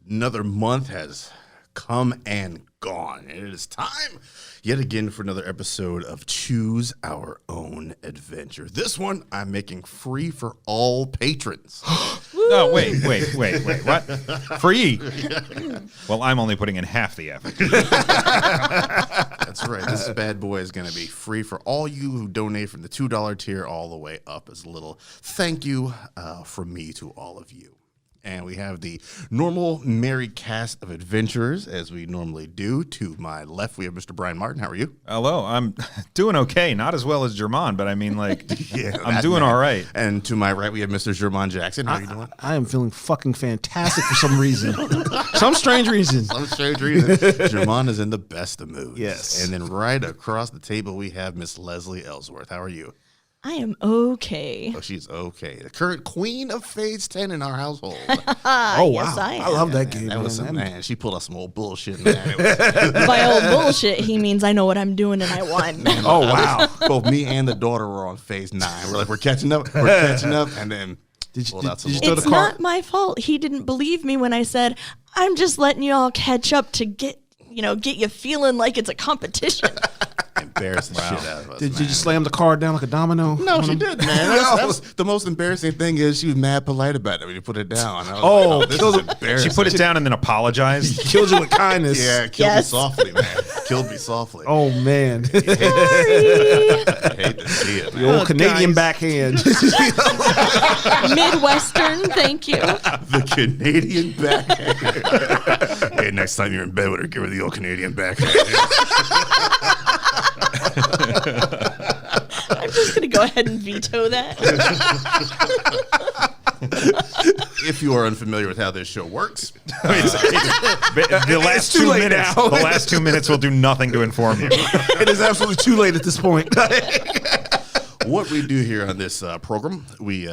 Another month has come and gone, and it is time yet again for another episode of Choose Our Own Adventure. This one I'm making free for all patrons. No, wait, what? Free? Well, I'm only putting in half the effort. That's right. This bad boy is going to be free for all you who donate from the $2 tier all the way up as a little thank you from me to all of you. And we have the normal merry cast of adventurers, as we normally do. To my left, we have Mr. Brian Martin. How are you? Hello, I'm doing okay. Not as well as German, but I mean, like, Yeah, I'm doing all right. And to my right, we have Mr. German Jackson. How are you doing? I am feeling fucking fantastic for some reason. Some strange reason. Some strange reason. German is in the best of moods. Yes. And then right across the table, we have Miss Leslie Ellsworth. How are you? I am okay. Oh, she's okay. The current queen of Phase 10 in our household. Oh, yes, wow. I am. I love that game. That was some, man. man. She pulled out some old bullshit, man. It was, By old bullshit, he means I know what I'm doing and I won. Oh, wow. both me and the daughter were on Phase 9. We're like, we're catching up, and then Did you, pulled out some did you old- throw the It's car? not my fault. He didn't believe me when I said, I'm just letting you all catch up to get you feeling like it's a competition. embarrassed the shit out of us. Did man. you just slam the car down like a domino? No, she did, man. That was the most embarrassing thing is she was mad polite about it when you put it down. I was Oh, like, this is embarrassing. She put it down and then apologized. Killed you with kindness. Yeah, killed me Yes. softly, man. Killed me softly. Oh, man. Sorry. I hate to see it, The man. old Canadian backhand. Midwestern, thank you. The Canadian backhand. Hey, next time you're in bed with her, give her the old Canadian backhand. I'm just going to go ahead and veto that. If you are unfamiliar with how this show works, The last too 2 late minutes. now. The last 2 minutes will do nothing to inform you. It is absolutely too late at this point. what we do here on this program, we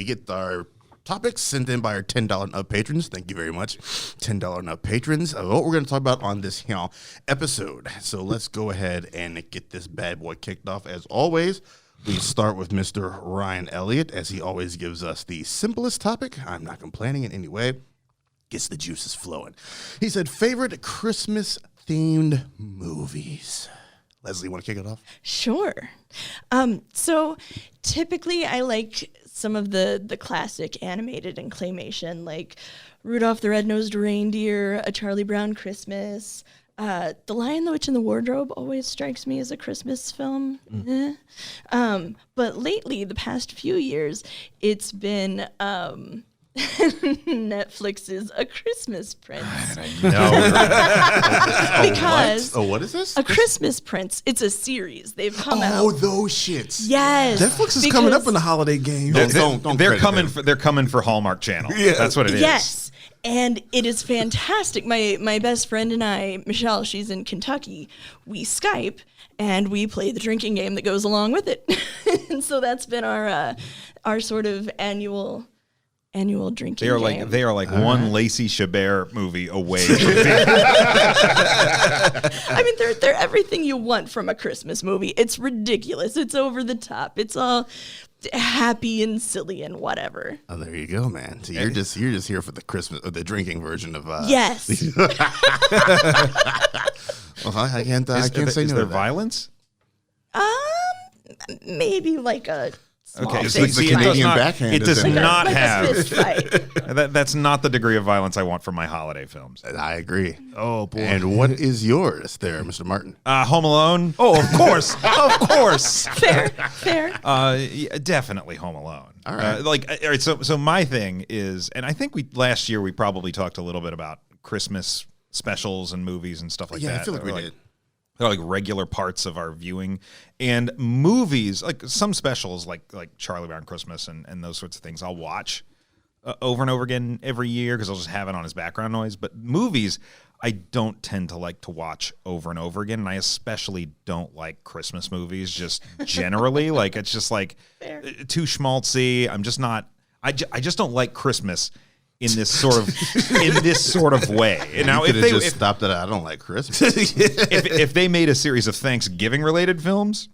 get our topics sent in by our $10 and up patrons. Thank you very much, $10 and up patrons. What we're going to talk about on this episode. So let's go ahead and get this bad boy kicked off. As always, we start with Mr. Ryan Elliott, as he always gives us the simplest topic. I'm not complaining in any way. Gets the juices flowing. He said, favorite Christmas-themed movies. Leslie, want to kick it off? Sure. So typically I like some of the classic animated and claymation, like Rudolph the Red-Nosed Reindeer, A Charlie Brown Christmas. The Lion, the Witch, and the Wardrobe always strikes me as a Christmas film. But lately, the past few years, it's been Netflix's A Christmas Prince. Because What is this? A Christmas Prince, it's a series. They've come Oh, out. those shits. Yes. Netflix is coming up because- in the holiday game. Don't They're credit coming. them. They're coming for Hallmark Channel. Yeah. That's what it is. Yes. And it is fantastic. My best friend and I, Michelle, she's in Kentucky, we Skype and we play the drinking game that goes along with it. And so that's been our sort of annual drinking They are game. like one Lacey Chabert movie away from being. I mean, they're everything you want from a Christmas movie. It's ridiculous. It's over the top. It's all happy and silly and whatever. Oh, there you go, man. So you're just here for the Christmas or the drinking version of. Yes. Well, I can't say Is no there to that. violence? Maybe like a small Okay, fist like the fight. Canadian backhand It is does in there. not Like a have. fist fight. That's not the degree of violence I want from my holiday films. I agree. Oh, boy. And what is yours, there, Mr. Martin? Home Alone. Oh, of course. Of course. Fair. Yeah, definitely Home Alone. All right. All right. So my thing is, and I think last year we probably talked a little bit about Christmas specials and movies and stuff like that. Yeah, I feel like we They're did. They're like regular parts of our viewing, and movies like some specials like Charlie Brown Christmas and those sorts of things I'll watch over and over again every year because I'll just have it on as background noise. But movies I don't tend to like to watch over and over again, and I especially don't like Christmas movies just generally. Like it's just like too schmaltzy. I'm just not. I just don't like Christmas in this sort of way. And now, you if could they have just stopped it, I don't like Christmas. if they made a series of Thanksgiving related films,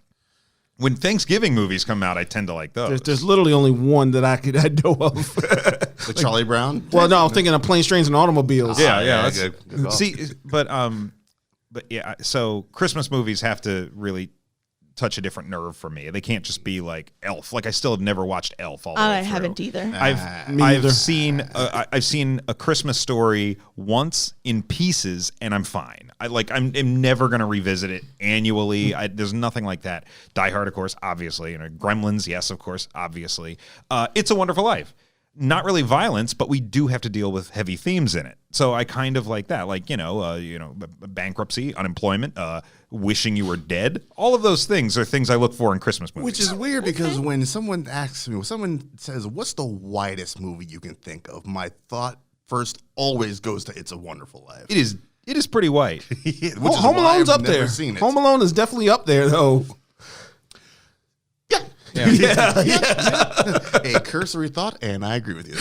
When Thanksgiving movies come out, I tend to like those. There's literally only one that I know of. The Charlie Brown. Well, no, I'm thinking of Planes, Trains, and Automobiles. Yeah, yeah, that's- good call. See, but yeah. So Christmas movies have to really touch a different nerve for me. They can't just be like Elf. Like I still have never watched Elf all the way I through. haven't either. Me neither. I've seen A Christmas Story once in pieces, and I'm fine. I'm never gonna revisit it annually. There's nothing like that. Die Hard, of course, obviously. Gremlins, yes, of course, obviously. It's a Wonderful Life. Not really violence, but we do have to deal with heavy themes in it. So I kind of like that, bankruptcy, unemployment, wishing you were dead. All of those things are things I look for in Christmas movies. Which is weird because when someone says, "What's the widest movie you can think of?" my thought first always goes to "It's a Wonderful Life." It is pretty white. Which is Home why Alone's I've up never there. seen it. Home Alone is definitely up there, though. A cursory thought, and I agree with you.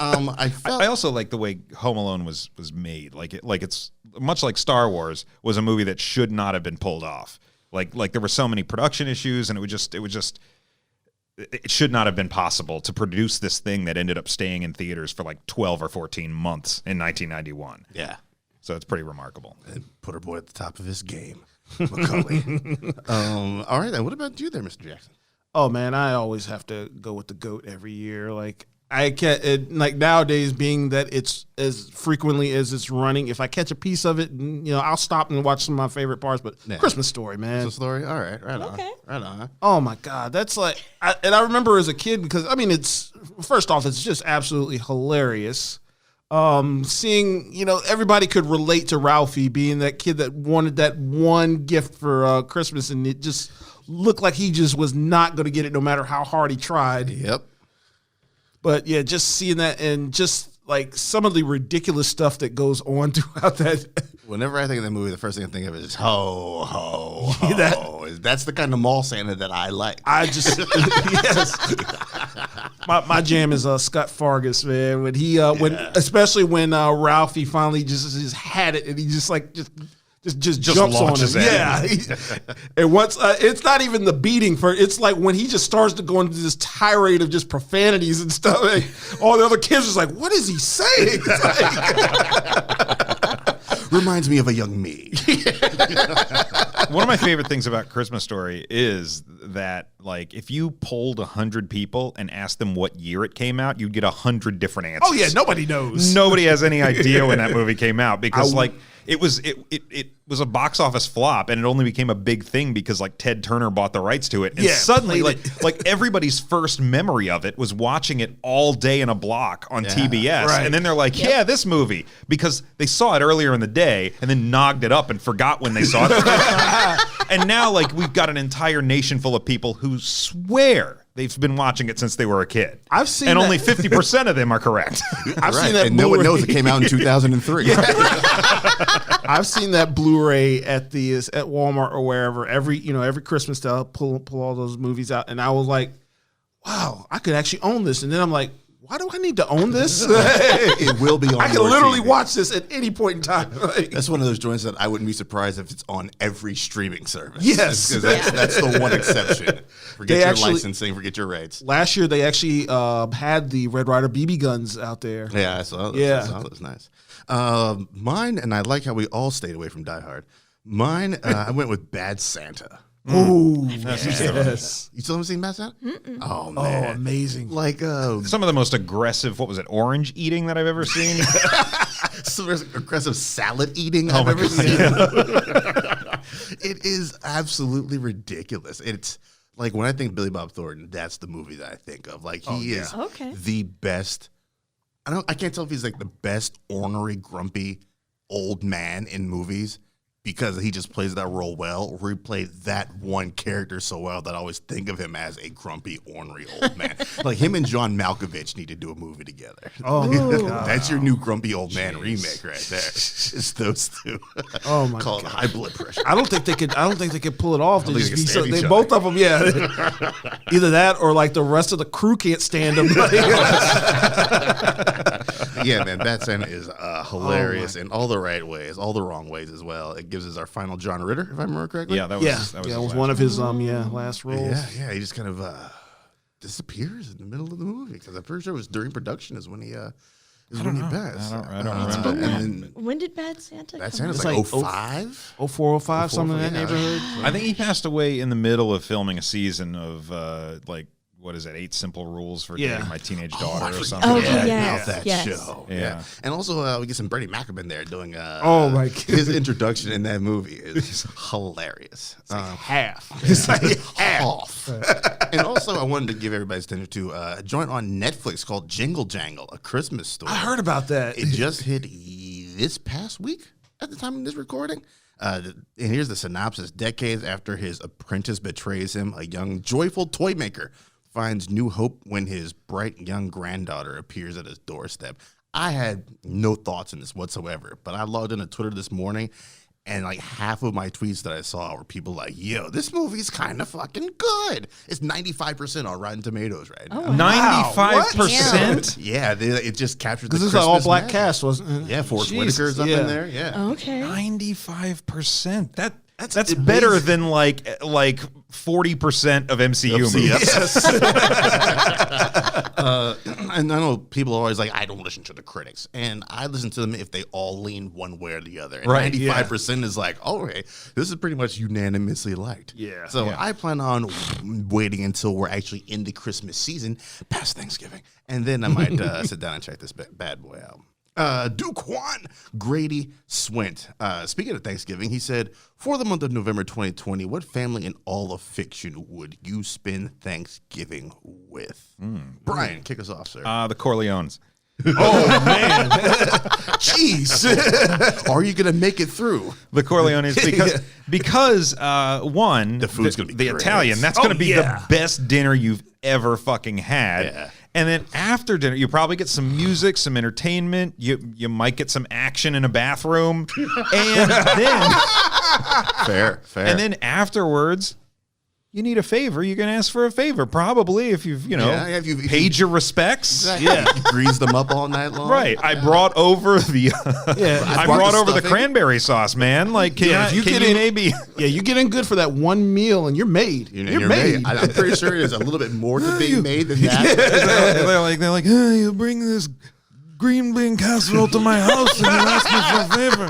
I also like the way Home Alone was made. It's much like Star Wars was a movie that should not have been pulled off. Like there were so many production issues, and it should not have been possible to produce this thing that ended up staying in theaters for like 12 or 14 months in 1991. Yeah. So it's pretty remarkable. And put her boy at the top of his game, Macaulay. All right, then. What about you there, Mr. Jackson? Oh man, I always have to go with the GOAT every year. Like I can't nowadays, being that it's as frequently as it's running. If I catch a piece of it, I'll stop and watch some of my favorite parts. But Christmas Story, man. Christmas Story. All right, right on. Okay. Right on. Oh my God, that's like, I remember as a kid because it's first off, it's just absolutely hilarious. Seeing everybody could relate to Ralphie being that kid that wanted that one gift for Christmas, and it just looked like he just was not going to get it no matter how hard he tried. Yep. But yeah, just seeing that and just like some of the ridiculous stuff that goes on throughout that. Whenever I think of that movie, the first thing I think of is ho, ho, ho. That's the kind of mall Santa that I like. I just yes. My jam is Scott Fargus, man. When he especially when Ralphie finally just had it and he just jumps on launches him. at him. Yeah. And once it's not even the beating it's like when he just starts to go into this tirade of just profanities and stuff. And all the other kids are just like, what is he saying? Reminds me of a young me. One of my favorite things about Christmas Story is that, like, if you polled 100 people and asked them what year it came out, you'd get 100 different answers. Oh yeah, nobody knows. Nobody has any idea when that movie came out because, it was a box office flop, and it only became a big thing because like Ted Turner bought the rights to it, and suddenly like everybody's first memory of it was watching it all day in a block on TBS, right. and then they're like, yeah, this movie, because they saw it earlier in the day and then nogged it up and forgot when they saw it. And now like we've got an entire nation full of people who swear they've been watching it since they were a kid. I've seen and that. only 50% of them are correct. I've seen that and no one Blu-ray. knows it came out in 2003. I've seen that Blu-ray at Walmart or wherever every Christmas they'll pull all those movies out, and I was like, wow, I could actually own this. And then I'm like, why do I need to own this? It will be on. I can your literally TV. watch this at any point in time. That's one of those joints that I wouldn't be surprised if it's on every streaming service. Yes. Because that's the one exception. Forget They your actually- licensing, forget your rights. Last year they actually had the Red Ryder BB guns out there. Yeah, I saw those. Yeah. I saw those. Nice. Mine, and I like how we all stayed away from Die Hard. Mine, I went with Bad Santa. Ooh, yes. You still haven't seen Bad Santa? Oh, Oh, man. amazing. Like, Some of the most aggressive, what was it, orange eating that I've ever seen. some aggressive salad eating I've ever seen. It is absolutely ridiculous. It's like when I think Billy Bob Thornton, that's the movie that I think of. Like he is Okay. the best. I can't tell if he's like the best ornery, grumpy old man in movies because he just plays that role well, or he played that one character so well that I always think of him as a grumpy, ornery old man. Like him and John Malkovich need to do a movie together. Oh, my God. That's your new grumpy old man remake right there. It's those two. Oh, my Called God. High Blood Pressure. I don't think they could pull it off. They think just they be can stand they each other. both of them, yeah. Either that or like the rest of the crew can't stand them. Yeah, man, Bad Santa is hilarious in all the right ways, all the wrong ways as well. It gives us our final John Ritter, if I remember correctly. Yeah, that was one of his last roles. Yeah, he just kind of disappears in the middle of the movie because I'm pretty sure it was during production is when he passed. I don't remember. And then When did Bad Santa Bad come Santa's out? like It's like 05? 04, 05, something in that yeah. neighborhood. I think he passed away in the middle of filming a season of what is it, 8 Simple Rules for Yeah. Dating My Teenage Daughter or something. Oh, Yeah, yes, that yes. show. Yeah. And also we get some Bernie Mackerman there doing Oh, my God. his introduction in that movie is hilarious. Half. It's like half. And also I wanted to give everybody's attention to a joint on Netflix called Jingle Jangle, A Christmas Story. I heard about that. It just hit this past week at the time of this recording. And here's the synopsis. Decades after his apprentice betrays him, a young, joyful toy maker finds new hope when his bright young granddaughter appears at his doorstep. I had no thoughts on this whatsoever, but I logged into Twitter this morning, and like half of my tweets that I saw were people like, yo, this movie's kind of fucking good. It's 95% on Rotten Tomatoes right now. 95%? Yeah, it just captured the Because it's Christmas like all black magic. cast, wasn't it? Yeah, Forrest Jesus, Whitaker's up yeah. in there. Yeah. Okay. 95%. That's amazing. better than like 40% of MCU movies. Yes. And I know people are always like, I don't listen to the critics. And I listen to them if they all lean one way or the other. And Right, 95% is like, oh, okay, this is pretty much unanimously liked. Yeah. So Yeah. I plan on waiting until we're actually in the Christmas season, past Thanksgiving. And then I might sit down and check this bad boy out. Duquan Grady Swint. Speaking of Thanksgiving, he said, for the month of November 2020, what family in all of fiction would you spend Thanksgiving with? Brian, kick us off, sir. The Corleones. Jeez. Are you going to make it through? The Corleones because one, The food's gonna be the great. Italian. That's going to be yeah. the best dinner you've ever fucking had. Yeah. And then after dinner, you probably get some music, some entertainment. You might get some action in a bathroom, and then Fair. and then afterwards, you need a favor. You're going to ask for a favor, probably if you've if you paid your respects. Yeah. Grease them up all night long. Right, I brought over the I brought brought the over the stuffing. cranberry sauce, man. Like, can you maybe? Yeah, you get in good for that one meal and you're made. You're made. I'm pretty sure there's a little bit more to being made than that. they're like, hey, you bring this green bean casserole to my house and you ask me for a favor.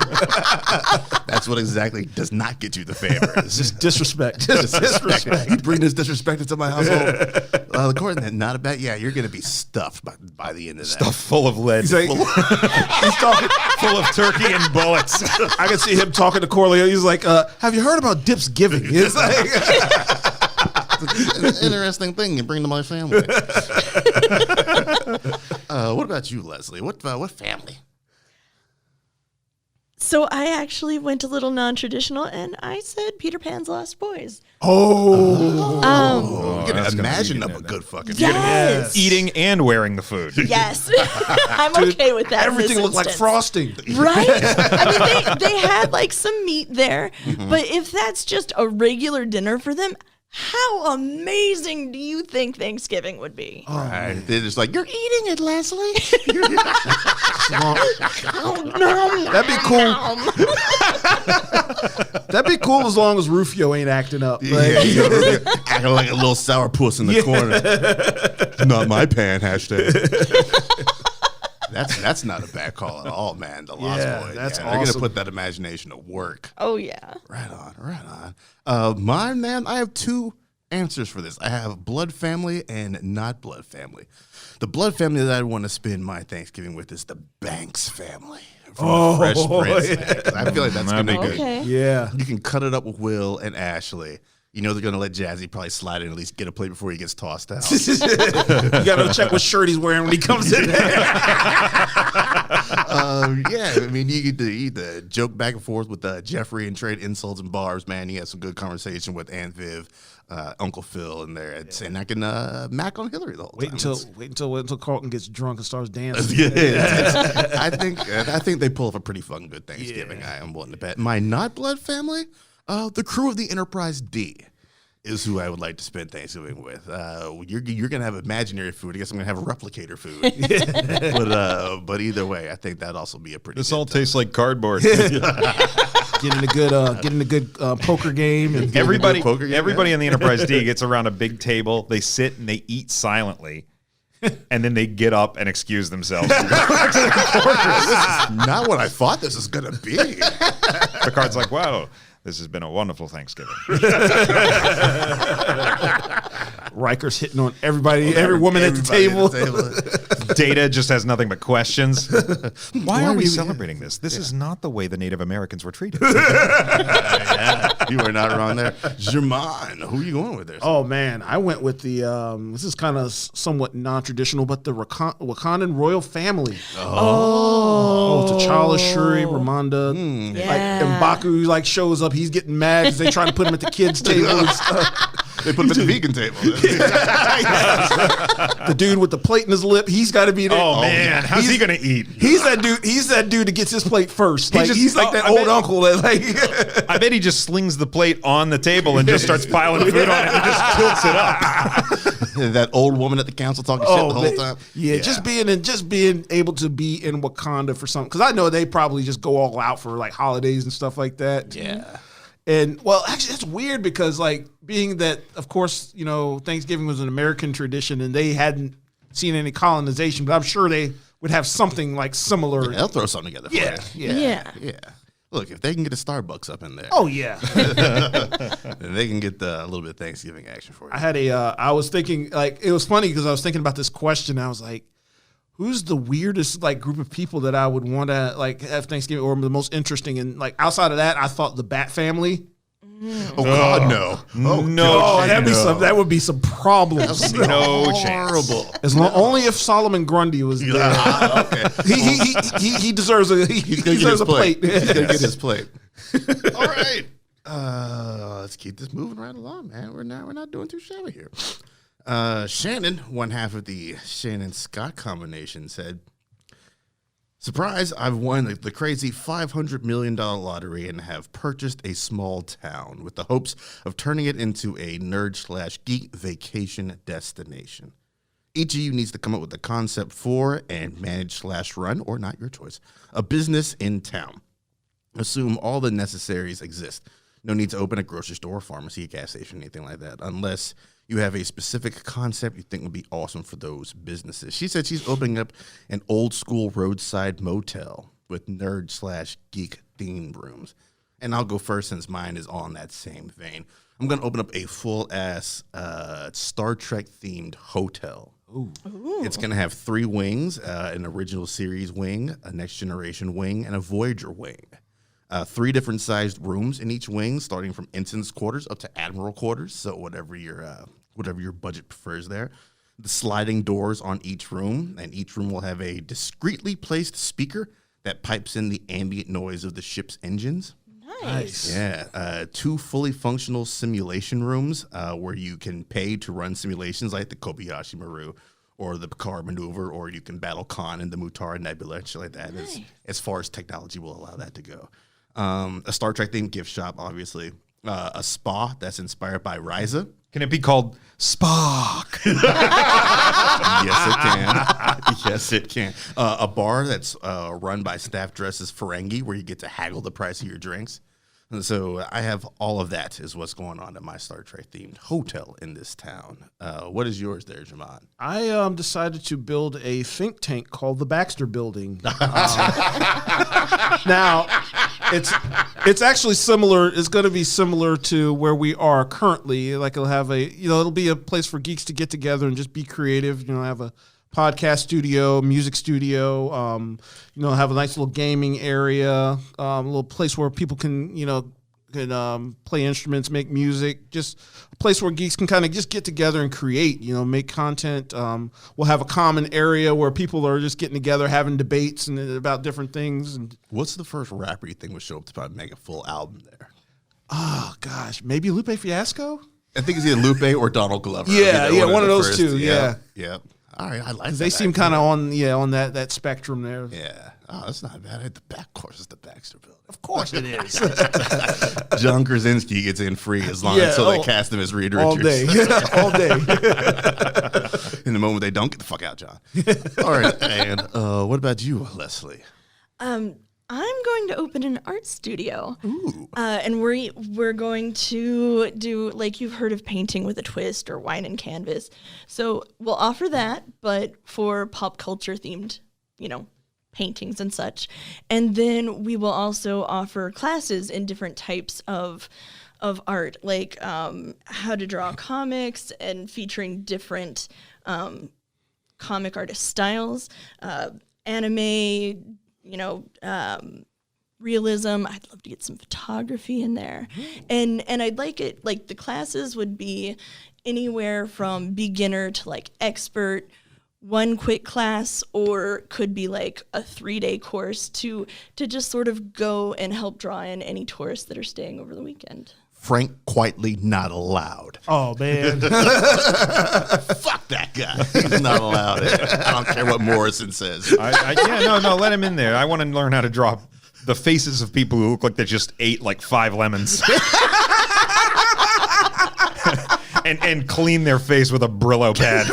That's what exactly does not get you the favor. It's just Disrespect. disrespect. You bring this disrespect into my household. According to that, not a bad. Yeah, you're going to be stuffed by the end of that. Stuff full of lead, He's talking. full of turkey and bullets. I can see him talking to Corleone. He's like, "Have you heard about Dips Giving?" It's like, It's an interesting thing you bring to my family. What about you, Leslie? What family? So I actually went a little non-traditional, and I said Peter Pan's Lost Boys. You can that's gonna imagine be up good. a good fucking. Yes. Eating and wearing the food. Yes. I'm okay with that. in everything this looked like instance. frosting. Right? I mean, they had like some meat there, but if that's just a regular dinner for them, how amazing do you think Thanksgiving would be? Right. They're just like, you're eating it, Leslie. That'd be cool. That'd be cool as long as Rufio ain't acting up. Like, Yeah, acting like a little sourpuss in the corner. Not my pan, hashtag. That's not a bad call at all, man. The Lost Yeah, Boys. that's They're going to awesome. put that imagination to work. Oh, yeah. Right on. Mine, man, I have two answers for this. I have blood family and not blood family. The blood family that I want to spend my Thanksgiving with is the Banks family from Fresh Prince, man, 'cause I feel like that's going to be good. Okay. yeah. You can cut it up with Will and Ashley. You know they're going to let Jazzy probably slide in at least get a plate before he gets tossed out. You gotta check what shirt he's wearing when he comes in. Yeah, I mean, you get to joke back and forth with Jeffrey and trade insults and barbs, man. You had some good conversation with Aunt Viv, Uncle Phil in there, and I can mac on Hillary the whole Wait time. until Carlton gets drunk and starts dancing. I think they pull off a pretty fucking good Thanksgiving. I am willing to bet. My not blood family, the crew of the Enterprise D. is who I would like to spend Thanksgiving with. You're gonna have imaginary food. I guess I'm gonna have a replicator food. But either way, I think that'd also be a pretty. This all tastes like cardboard. Getting a good poker game. And Everybody, poker game, everybody in the Enterprise D gets around a big table. They sit and they eat silently, and then they get up and excuse themselves. And go back to their quarters. This is not what I thought this was gonna be. Picard's like, "Wow, this has been a wonderful Thanksgiving." Riker's hitting on every woman at the table. Data just has nothing but questions. Why are we we- celebrating this? This is not the way the Native Americans were treated. Yeah, you are not wrong there. Jermaine, who are you going with there? Oh man, I went with the. This is kind of somewhat non-traditional, but the Wakandan royal family. Oh, T'Challa, Shuri, Ramonda, and M'Baku like shows up. He's getting mad because they try to put him at the kids' table and stuff. They put him at the vegan table. The dude with the plate in his lip, he's got to be there. Oh man, how's he gonna eat? He's that dude. He's that dude that gets his plate first. Like, just- he's like that I old bet- uncle that like. I bet he just slings the plate on the table and just starts piling food on it and just tilts it up. That old woman at the council talking shit the whole man. time. Yeah, just being able to be in Wakanda for something, because I know they probably just go all out for like holidays and stuff like that. Yeah. And well, actually, it's weird because like being that, of course, you know, Thanksgiving was an American tradition and they hadn't seen any colonization, but I'm sure they would have something like similar. They'll throw something together for you. Yeah. Look, if they can get a Starbucks up in there, Oh yeah. then they can get a little bit of Thanksgiving action for you. I was thinking, like, it was funny because I was thinking about this question. I was like, who's the weirdest like group of people that I would want to like have Thanksgiving, or the most interesting? And like outside of that, I thought the Bat family. Oh God, no! Oh No, Oh, that would be some problems. no chance. Horrible. Only if Solomon Grundy was there. Okay. He deserves a He's gonna get deserves his a plate. He's gonna get his plate. All right. Let's keep this moving right along, man. We're not doing too shabby here. Shannon, one half of the Shannon Scott combination, said, "Surprise, I've won the crazy $500 million lottery and have purchased a small town with the hopes of turning it into a nerd/geek vacation destination. Each of you needs to come up with a concept for and manage/run, or not your choice, a business in town. Assume all the necessaries exist. No need to open a grocery store, pharmacy, gas station, anything like that, unless you have a specific concept you think would be awesome for those businesses." She said she's opening up an old school roadside motel with nerd/geek themed rooms. And I'll go first since mine is on that same vein. I'm going to open up a full ass Star Trek themed hotel. Ooh. It's going to have 3 wings, an original series wing, a next generation wing, and a Voyager wing. 3 different sized rooms in each wing, starting from ensign's quarters up to admiral quarters. So whatever your budget prefers there. The sliding doors on each room, and each room will have a discreetly placed speaker that pipes in the ambient noise of the ship's engines. Nice. Yeah, 2 fully functional simulation rooms where you can pay to run simulations like the Kobayashi Maru or the Picard maneuver, or you can battle Khan and the Mutara Nebula and shit like that. Nice. As far as technology will allow that to go. A Star Trek themed gift shop, obviously. A spa that's inspired by Ryza. Can it be called Spock? Yes, it can. Yes, it can. A bar that's run by staff dressed as Ferengi, where you get to haggle the price of your drinks. And so I have all of that is what's going on at my Star Trek themed hotel in this town. What is yours there, Jamon? I decided to build a think tank called the Baxter Building. Now, it's actually similar. It's going to be similar to where we are currently. Like it'll have it'll be a place for geeks to get together and just be creative. You know, have a podcast studio, music studio. Have a nice little gaming area. A little place where people can play instruments, make music, just a place where geeks can kind of just get together and create, make content. We'll have a common area where people are just getting together, having debates and about different things. And What's the first rapper you think would show up to probably make a full album there? oh gosh, maybe Lupe Fiasco? I think it's either Lupe or Donald Glover. Yeah, Either one of the those first. two, Yep. All right, I like that. They seem kind of on that spectrum there. Yeah. Oh, that's not bad. The back course is the Baxter Building. Of course it is. John Krasinski gets in free as long until they cast him as Reed Richards. All day. All day. In the moment they don't, get the fuck out, John. All right. And what about you, Leslie? I'm going to open an art studio. Ooh. And we're going to do, like, you've heard of painting with a twist or wine and canvas. So we'll offer that, but for pop culture themed, paintings and such. And then we will also offer classes in different types of art, like how to draw comics and featuring different comic artist styles, anime, realism. I'd love to get some photography in there. And I'd like it, like, the classes would be anywhere from beginner to like expert, one quick class, or could be like a 3-day course to just sort of go and help draw in any tourists that are staying over the weekend. Frank Quietly not allowed. Oh, man. Fuck that guy. He's not allowed. I don't care what Morrison says. No, let him in there. I want to learn how to draw the faces of people who look like they just ate like 5 lemons. and clean their face with a Brillo pad.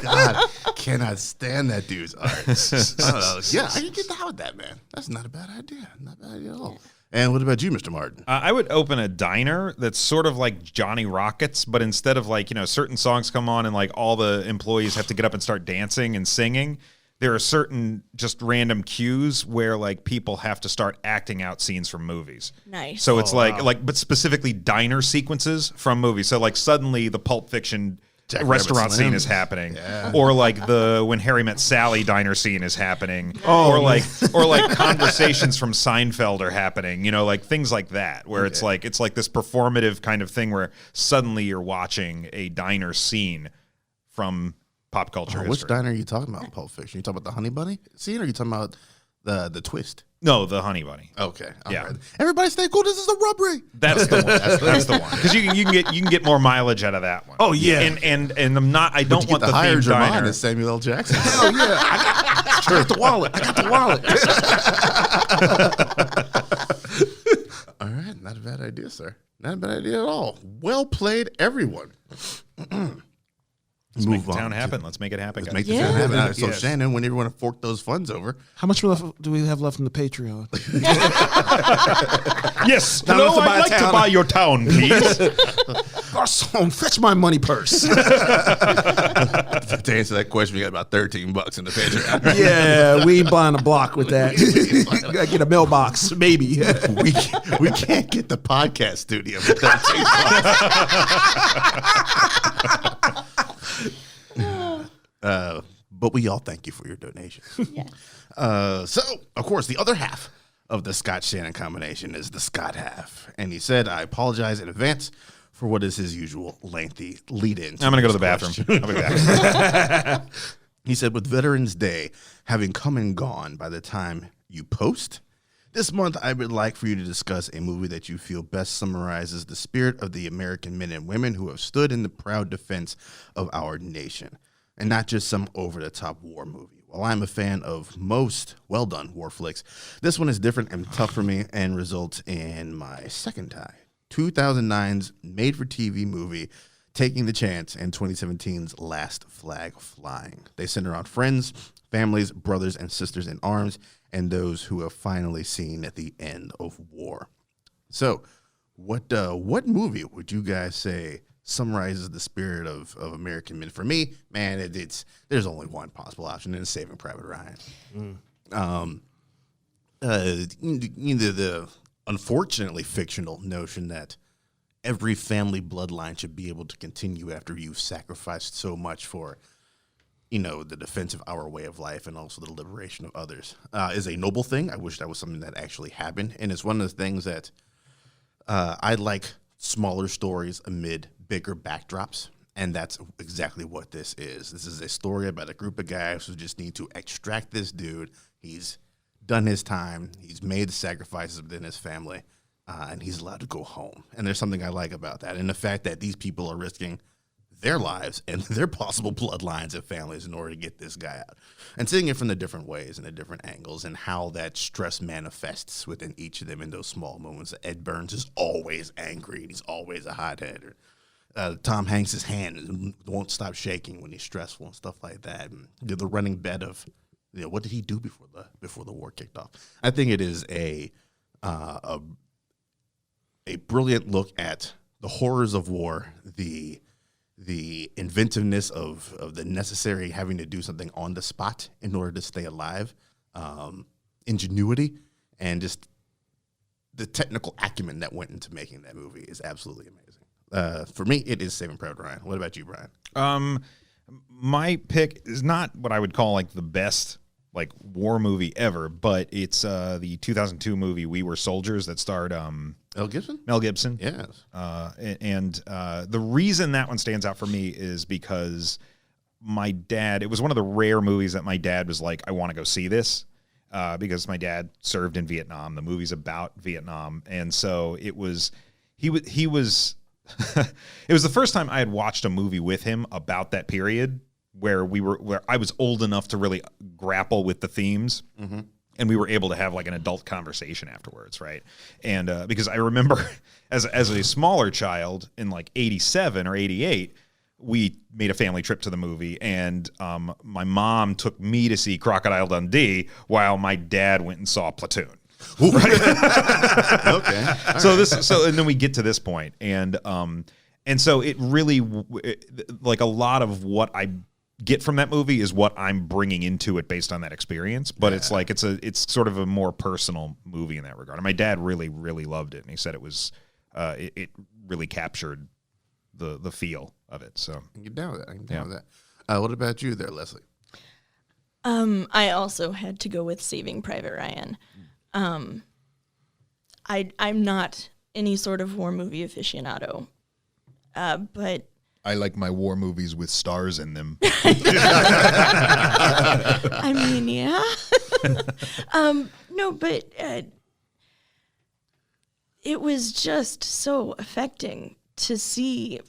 God, cannot stand that dude's art. I don't know. Yeah, I can get down with that, man. That's not a bad idea. Not a bad idea at all. And what about you, Mr. Martin? I would open a diner that's sort of like Johnny Rockets, but instead of like, certain songs come on and like all the employees have to get up and start dancing and singing, there are certain just random cues where like people have to start acting out scenes from movies. Nice. So it's but specifically diner sequences from movies. So like suddenly the Pulp Fiction restaurant scene is happening, or like the When Harry Met Sally diner scene is happening, or like conversations from Seinfeld are happening, like things like that, where it's like this performative kind of thing where suddenly you're watching a diner scene from pop culture history. Which diner are you talking about in Pulp Fiction? You talking about the Honey Bunny scene, or are you talking about the twist? No, the Honey Bunny. Okay. Yeah. Right. Everybody stay cool. This is a robbery. That's the one. That's the one. Because you can get more mileage out of that one. Oh yeah. And I'm not. I don't want the higher themed German diner. as Samuel L. Jackson. Hell yeah. I got the wallet. All right. Not a bad idea, sir. Not a bad idea at all. Well played, everyone. Let's make the town happen. Let's make it happen. Let's make the town happen. All right, so Shannon, whenever you want to fork those funds over. How much do we have left in the Patreon? Yes. Not No, enough to buy I'd a like to town. buy your town, please. Garçon, fetch my money purse. To answer that question, we got about $13 in the Patreon. Yeah, we ain't buying a block with that. Gotta get a mailbox, maybe. we can't get the podcast studio for $13. But we all thank you for your donation. Yes. So, of course, the other half of the Scott Shannon combination is the Scott half. And he said, I apologize in advance for what is his usual lengthy lead-in. I'm going to go to the bathroom. I'll be back. He said, with Veterans Day having come and gone by the time you post, this month I would like for you to discuss a movie that you feel best summarizes the spirit of the American men and women who have stood in the proud defense of our nation, and not just some over-the-top war movie. While I'm a fan of most well-done war flicks, this one is different and tough for me and results in my second tie. 2009's made-for-TV movie, Taking the Chance, and 2017's Last Flag Flying. They center on friends, families, brothers and sisters in arms, and those who have finally seen the end of war. So, what movie would you guys say summarizes the spirit of American men? For me, man, there's only one possible option, and it's Saving Private Ryan. The unfortunately fictional notion that every family bloodline should be able to continue after you've sacrificed so much for, the defense of our way of life and also the liberation of others is a noble thing. I wish that was something that actually happened. And it's one of the things that I like smaller stories amid bigger backdrops. And that's exactly what this is. This is a story about a group of guys who just need to extract this dude. He's done his time. He's made the sacrifices within his family. And he's allowed to go home. And there's something I like about that. And the fact that these people are risking their lives and their possible bloodlines and families in order to get this guy out. And seeing it from the different ways and the different angles and how that stress manifests within each of them in those small moments. Ed Burns is always angry and he's always a hothead. Tom Hanks' hand won't stop shaking when he's stressful and stuff like that. And the running bet of, what did he do before the war kicked off? I think it is a brilliant look at the horrors of war, the inventiveness of the necessary having to do something on the spot in order to stay alive, ingenuity, and just the technical acumen that went into making that movie is absolutely amazing. For me, it is Saving Private Ryan. What about you, Brian? My pick is not what I would call like the best like war movie ever, but it's the 2002 movie We Were Soldiers that starred Mel Gibson. Mel Gibson. Yes. And the reason that one stands out for me is because my dad, it was one of the rare movies that my dad was like, I want to go see this, because my dad served in Vietnam. The movie's about Vietnam. And so he was it was the first time I had watched a movie with him about that period where I was old enough to really grapple with the themes. Mm-hmm. And we were able to have like an adult conversation afterwards, right? And because I remember as a smaller child in like 87 or 88, we made a family trip to the movie, and my mom took me to see Crocodile Dundee while my dad went and saw Platoon. Right? Okay. So and then we get to this point, and so it really like a lot of what I get from that movie is what I'm bringing into it based on that experience. But it's like it's sort of a more personal movie in that regard. And my dad really, really loved it, and he said it was it really captured the feel of it. So I can get down with that. I can get down with that. What about you there, Leslie? I also had to go with Saving Private Ryan. I'm not any sort of war movie aficionado, but I like my war movies with stars in them. I mean, yeah. No, but it was just so affecting to see.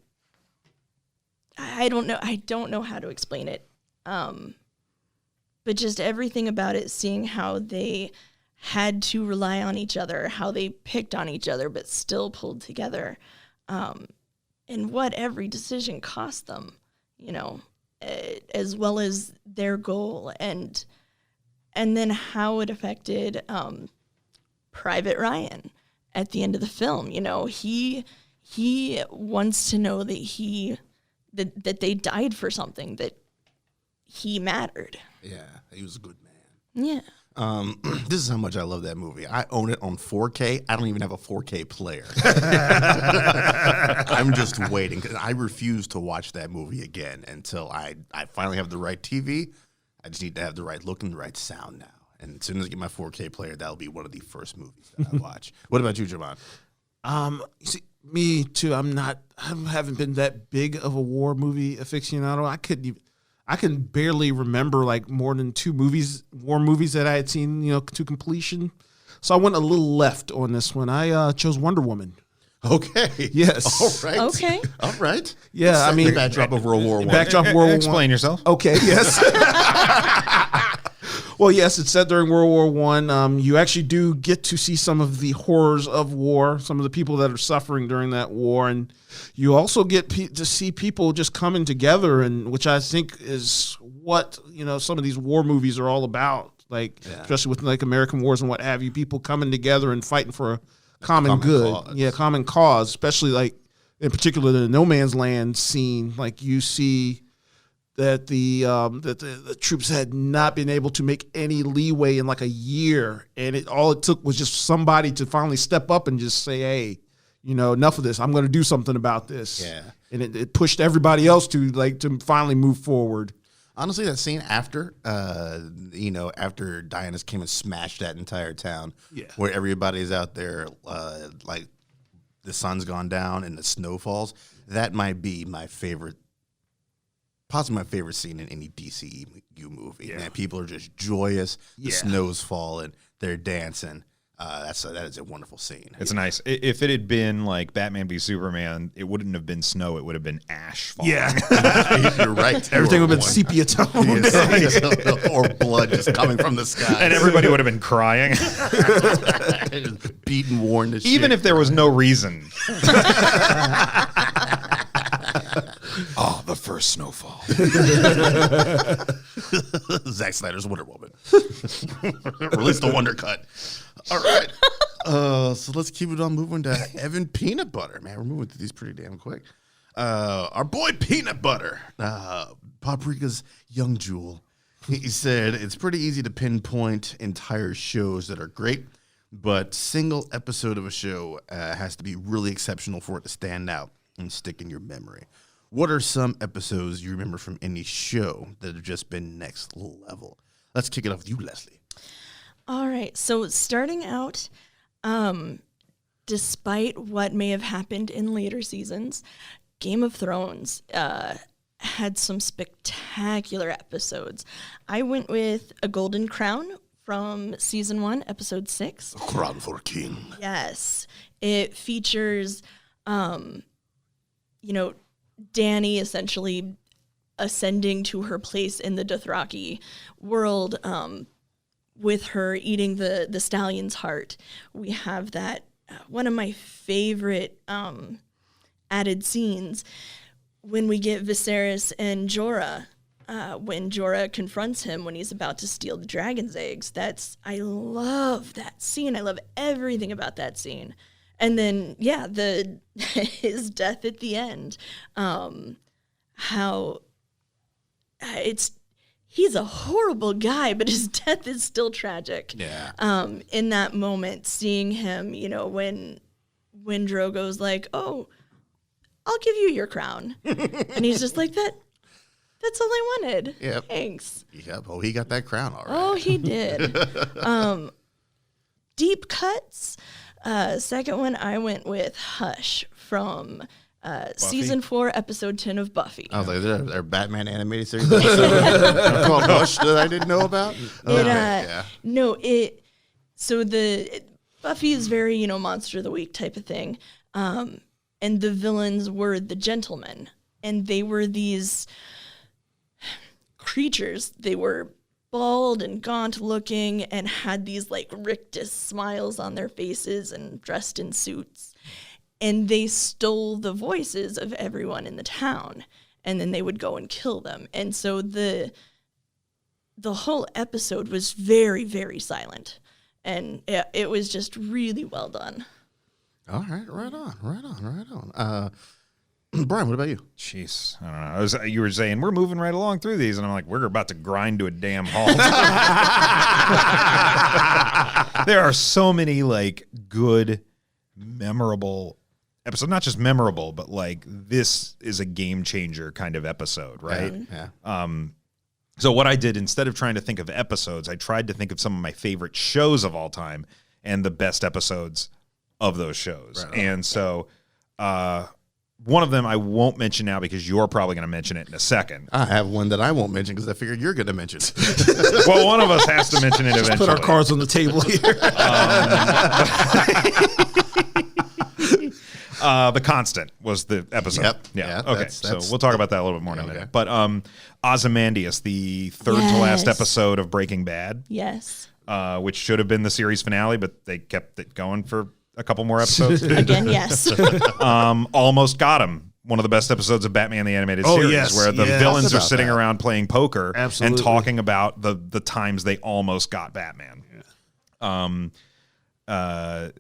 I don't know how to explain it. But just everything about it, seeing how they had to rely on each other, how they picked on each other, but still pulled together. And what every decision cost them, as well as their goal, and then how it affected Private Ryan at the end of the film. He wants to know that that they died for something, that he mattered. Yeah, he was a good man. Yeah. This is how much I love that movie. I own it on 4K. I don't even have a 4K player. I'm just waiting because I refuse to watch that movie again until I finally have the right TV. I just need to have the right look and the right sound now. And as soon as I get my 4K player, that'll be one of the first movies that I watch. What about you, Javon? You see, me too. I haven't been that big of a war movie aficionado. I can barely remember like more than 2 war movies that I had seen, to completion. So I went a little left on this one. I chose Wonder Woman. Okay. Yes. All right. Okay. All right. Yeah, The backdrop of World War I. Backdrop of World War I. Explain yourself. Okay. Yes. Well, yes, it's set during World War I. You actually do get to see some of the horrors of war, some of the people that are suffering during that war, and you also get to see people just coming together, and which I think is what some of these war movies are all about. Especially with like American wars and what have you, people coming together and fighting for a common good. Cause. Yeah, common cause. Especially like in particular the No Man's Land scene, like you see that the troops had not been able to make any leeway in like a year, and all it took was just somebody to finally step up and just say, hey, enough of this. I'm going to do something about this. Yeah. And it pushed everybody else to finally move forward. Honestly, that scene after Diana's came and smashed that entire town, where everybody's out there, like the sun's gone down and the snow falls, that might be my favorite, possibly my favorite scene in any DCEU movie. Yeah. Man, people are just joyous. The snow's falling. They're dancing. That is a wonderful scene. It's nice. If it had been like Batman v Superman, it wouldn't have been snow. It would have been ash falling. Yeah. You're right. Everything would have been sepia toned. Or blood just coming from the sky. And everybody would have been crying. Beaten, worn to shit. Even if there was no reason. Oh, the first snowfall. Zack Snyder's Wonder Woman. Release the Wonder Cut. All right. So let's keep it on moving to Evan Peanut Butter. Man, we're moving through these pretty damn quick. Our boy Peanut Butter, Paprika's young jewel. He said it's pretty easy to pinpoint entire shows that are great, but single episode of a show has to be really exceptional for it to stand out and stick in your memory. What are some episodes you remember from any show that have just been next level? Let's kick it off with you, Leslie. All right. So starting out, despite what may have happened in later seasons, Game of Thrones had some spectacular episodes. I went with A Golden Crown from season 1, episode 6. A Crown for a King. Yes. It features, Dany essentially ascending to her place in the Dothraki world, with her eating the stallion's heart. We have that, one of my favorite added scenes when we get Viserys and Jorah, when Jorah confronts him when he's about to steal the dragon's eggs. I love that scene. I love everything about that scene. And then, yeah, his death at the end, how he's a horrible guy, but his death is still tragic. Yeah. In that moment, seeing him, when Drogo's like, "Oh, I'll give you your crown," and he's just like, "That's all I wanted." Yep. Thanks. Yep. Oh, he got that crown all right. Oh, he did. Deep cuts. Second one, I went with Hush from season 4, episode 10 of Buffy. I was like, they're Batman animated series episode called Hush that I didn't know about. Buffy is very, monster of the week type of thing. And the villains were the gentlemen. And they were these creatures. They were bald and gaunt looking and had these like rictus smiles on their faces and dressed in suits. And they stole the voices of everyone in the town, and then they would go and kill them. And so the whole episode was very, very silent, and it was just really well done. All right, right on. Brian, what about you? Jeez, I don't know. You were saying we're moving right along through these, and I'm like, we're about to grind to a damn halt. There are so many like good, memorable episodes. Not just memorable, but like this is a game changer kind of episode, right? Yeah. So what I did, instead of trying to think of episodes, I tried to think of some of my favorite shows of all time and the best episodes of those shows. Right. And so one of them I won't mention now because you're probably going to mention it in a second. I have one that I won't mention because I figured you're going to mention it. Well, one of us has to mention it eventually. Put our cards on the table here. The Constant was the episode. Yep. Yeah. Yeah, Okay. So we'll talk about that a little bit more in a minute. Okay. But Ozymandias, the third to last episode of Breaking Bad. Yes. Which should have been the series finale, but they kept it going for a couple more episodes. Again, yes. Almost Got Him. One of the best episodes of Batman the Animated Series, where the villains are sitting around playing poker and talking about the times they almost got Batman. Yeah.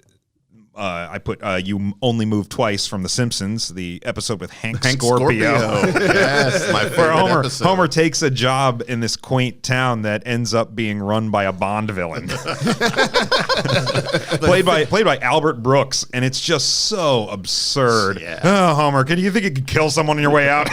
I put You Only Move Twice from The Simpsons, the episode with Hank Scorpio. Yes, my favorite Where episode. Homer takes a job in this quaint town that ends up being run by a Bond villain. played by Albert Brooks, and it's just so absurd. Yeah. Oh, Homer, you think you could kill someone on your way out?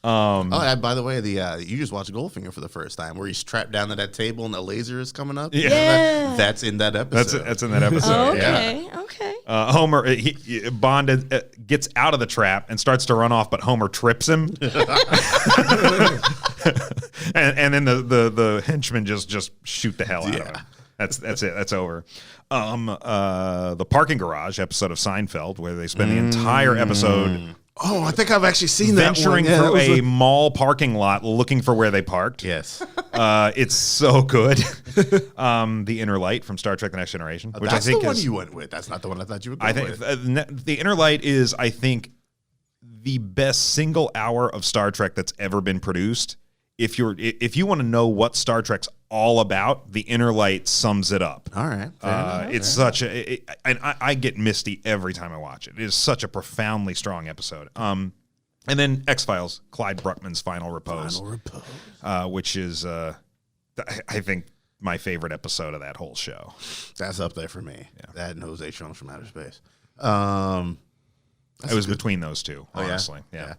By the way, you just watched Goldfinger for the first time, where he's trapped down to that table and the laser is coming up. Yeah. That's in that episode. That's in that episode. Okay. Yeah. Okay. Homer, Bond gets out of the trap and starts to run off, but Homer trips him, and then the henchmen just shoot the hell out of him. That's it. That's over. The parking garage episode of Seinfeld, where they spend the entire episode Oh, I think I've actually seen that one. venturing Yeah, that through was a mall parking lot looking for where they parked. Yes. It's so good. The Inner Light from Star Trek: The Next Generation, which That's I think the one is, you went with. That's not the one I thought you would go I think with. the Inner Light is, I think, the best single hour of Star Trek that's ever been produced. If you want to know what Star Trek's all about, the Inner Light sums it up. All right. Fair enough. It's such a, and I get misty every time I watch it. It is such a profoundly strong episode. And then X-Files, Clyde Bruckman's Final Repose, which is, I think, my favorite episode of that whole show. That's up there for me. Yeah. That and Jose Jones from Outer Space. It was between those two, honestly. Yeah.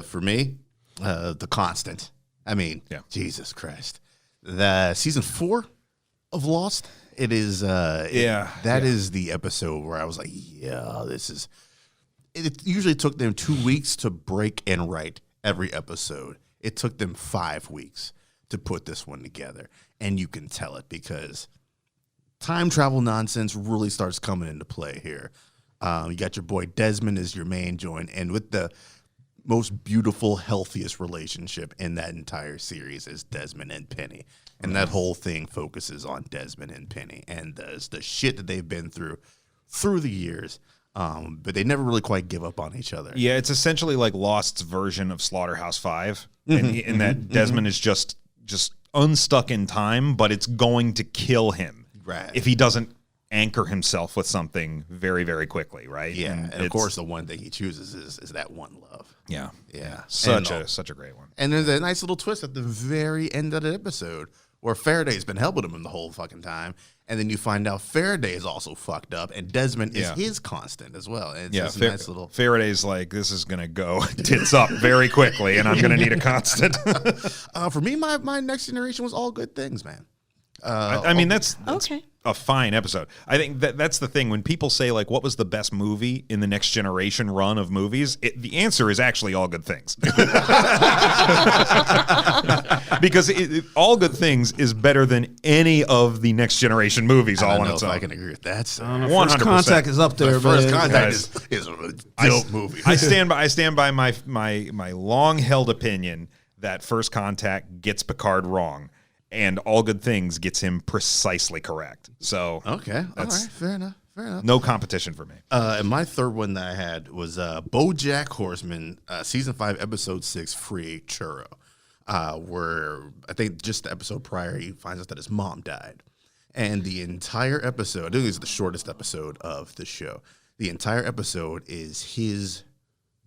For me, The Constant. I mean, Jesus Christ. The season 4 of Lost. It is. That is the episode where I was like, this is. It usually took them 2 weeks to break and write every episode. It took them 5 weeks to put this one together, and you can tell it because time travel nonsense really starts coming into play here. You got your boy Desmond as your main joint, and with the most beautiful, healthiest relationship in that entire series is Desmond and Penny. And that whole thing focuses on Desmond and Penny and the shit that they've been through the years. But they never really quite give up on each other. Yeah, it's essentially like Lost's version of Slaughterhouse-Five, in that Desmond is just unstuck in time, but it's going to kill him if he doesn't anchor himself with something very, very quickly, right? Yeah, and of course the one thing he chooses is that one love. Yeah. Such a great one. And there's a nice little twist at the very end of the episode where Faraday's been helping him the whole fucking time, and then you find out Faraday is also fucked up, and Desmond is his constant as well. And it's a nice little. Faraday's like, this is gonna go tits up very quickly, and I'm gonna need a constant. For me, my Next Generation was all good things, man. I mean, that's Okay. a fine episode. I think that's the thing. When people say, like, what was the best movie in the Next Generation run of movies, the answer is actually All Good Things. Because All Good Things is better than any of the Next Generation movies all on its own. I can agree with that. So. 100%. First Contact is up there. First man. Contact is a dope movie. I stand by my long-held opinion that First Contact gets Picard wrong, and All Good Things gets him precisely correct. So Okay, all right, fair enough. No competition for me. And my third one that I had was BoJack Horseman, season 5, episode 6, Free Churro, where I think just the episode prior he finds out that his mom died, and the entire episode, I think it's the shortest episode of the show. The entire episode is his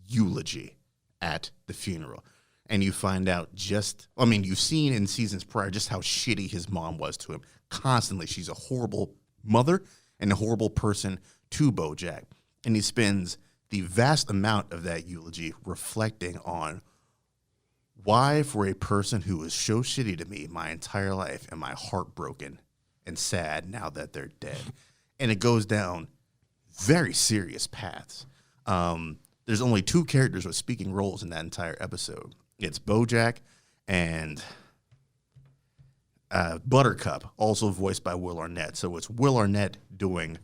eulogy at the funeral. And you find out you've seen in seasons prior just how shitty his mom was to him. Constantly, she's a horrible mother and a horrible person to BoJack. And he spends the vast amount of that eulogy reflecting on why, for a person who was so shitty to me my entire life, am I heartbroken and sad now that they're dead. And it goes down very serious paths. There's only 2 characters with speaking roles in that entire episode. It's BoJack and Buttercup, also voiced by Will Arnett. So it's Will Arnett doing.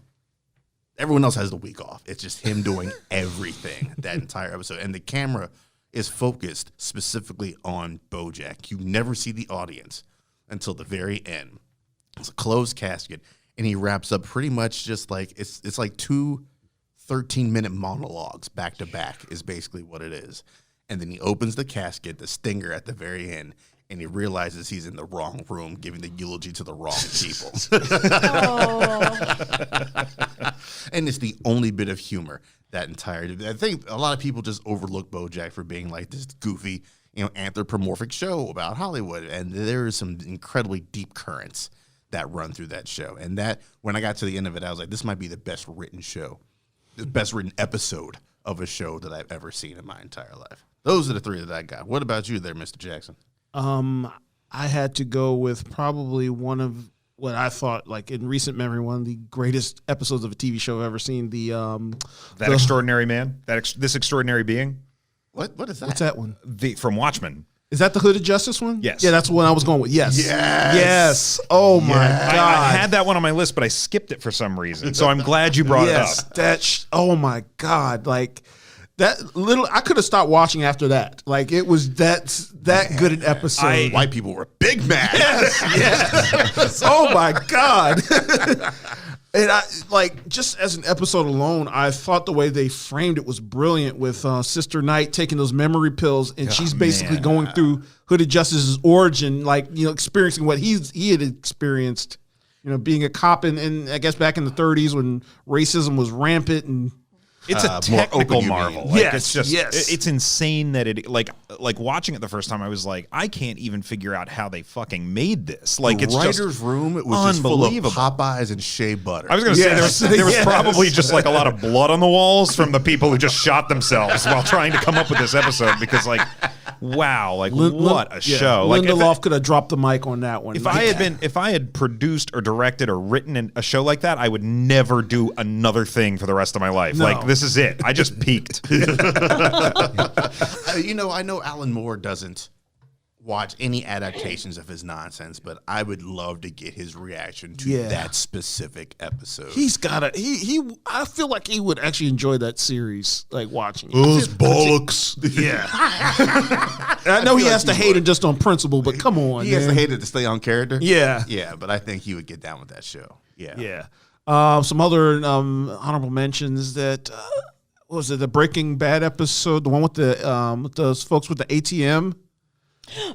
Everyone else has the week off. It's just him doing everything that entire episode, and the camera is focused specifically on BoJack. You never see the audience until the very end. It's a closed casket, and he wraps up pretty much just like it's like 2 13-minute monologues back to back is basically what it is. And then he opens the casket, the stinger at the very end, and he realizes he's in the wrong room giving the eulogy to the wrong people. And it's the only bit of humor that entire. I think a lot of people just overlook BoJack for being like this goofy, anthropomorphic show about Hollywood. And there are some incredibly deep currents that run through that show. And that, when I got to the end of it, I was like, this might be the best written show, the best written episode of a show that I've ever seen in my entire life. Those are the 3 that I got. What about you there, Mr. Jackson? I had to go with probably one of what I thought, like in recent memory, one of the greatest episodes of a TV show I've ever seen. Extraordinary Man, this extraordinary being. What is that? What's that one? From Watchmen. Is that the Hooded Justice one? Yes. Yeah, that's the one I was going with. Yes. Yes. Yes. Oh my God. I had that one on my list, but I skipped it for some reason. So I'm glad you brought it up. Oh my God. Like that little, I could have stopped watching after that. Like it was that good an episode. White people were big mad. Yes. Oh my God. And I like just as an episode alone, I thought the way they framed it was brilliant with Sister Knight taking those memory pills, and she's basically going through Hooded Justice's origin, like experiencing what he had experienced, being a cop in I guess back in the 30s when racism was rampant and. It's a technical marvel. Like, Yes, it's just yes. it's insane that it like watching it the first time I was like, I can't even figure out how they fucking made this. Like The it's writer's just room, it was just full of unbelievable. Popeyes and shea butter. I was going to Yes. say there was Yes. probably just like a lot of blood on the walls from the people who just shot themselves while trying to come up with this episode because like wow, like what a show. Like Lindelof could have dropped the mic on that one. if I had produced or directed or written a show like that, I would never do another thing for the rest of my life. No. Like this is it. I just peaked. I know Alan Moore doesn't watch any adaptations of his nonsense, but I would love to get his reaction to that specific episode. He's got I feel like he would actually enjoy that series, like watching it. Those bollocks. Yeah. I know he has to hate it just on principle, but come on. He has to man. hate it to stay on character. Yeah. Yeah, but I think he would get down with that show. Yeah. Yeah. Some other honorable mentions that what was it, the Breaking Bad episode, the one with those folks with the ATM?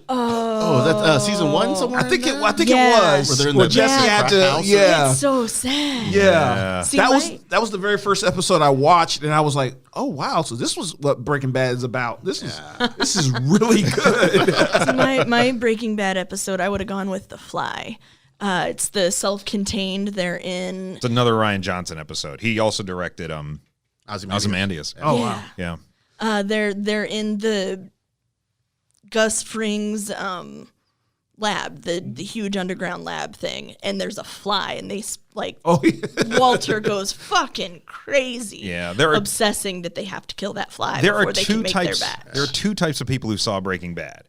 Oh, that's season 1 somewhere? I think in there? it Yeah. was. Where they're in Where the Jesse had to, house or- yeah. It's so sad. Yeah. See, That was the very first episode I watched, and I was like, oh wow, so this was what Breaking Bad is about. This is really good. So my Breaking Bad episode, I would have gone with The Fly. It's the self-contained. They're in. It's another Ryan Johnson episode. He also directed Ozymandias. Oh wow. Yeah. They're in the Gus Fring's lab, the huge underground lab thing, and there's a fly, and they Oh yeah. Walter goes fucking crazy. Yeah, there are- obsessing that they have to kill that fly There before are they two can make types. their batch. There are two types of people who saw Breaking Bad.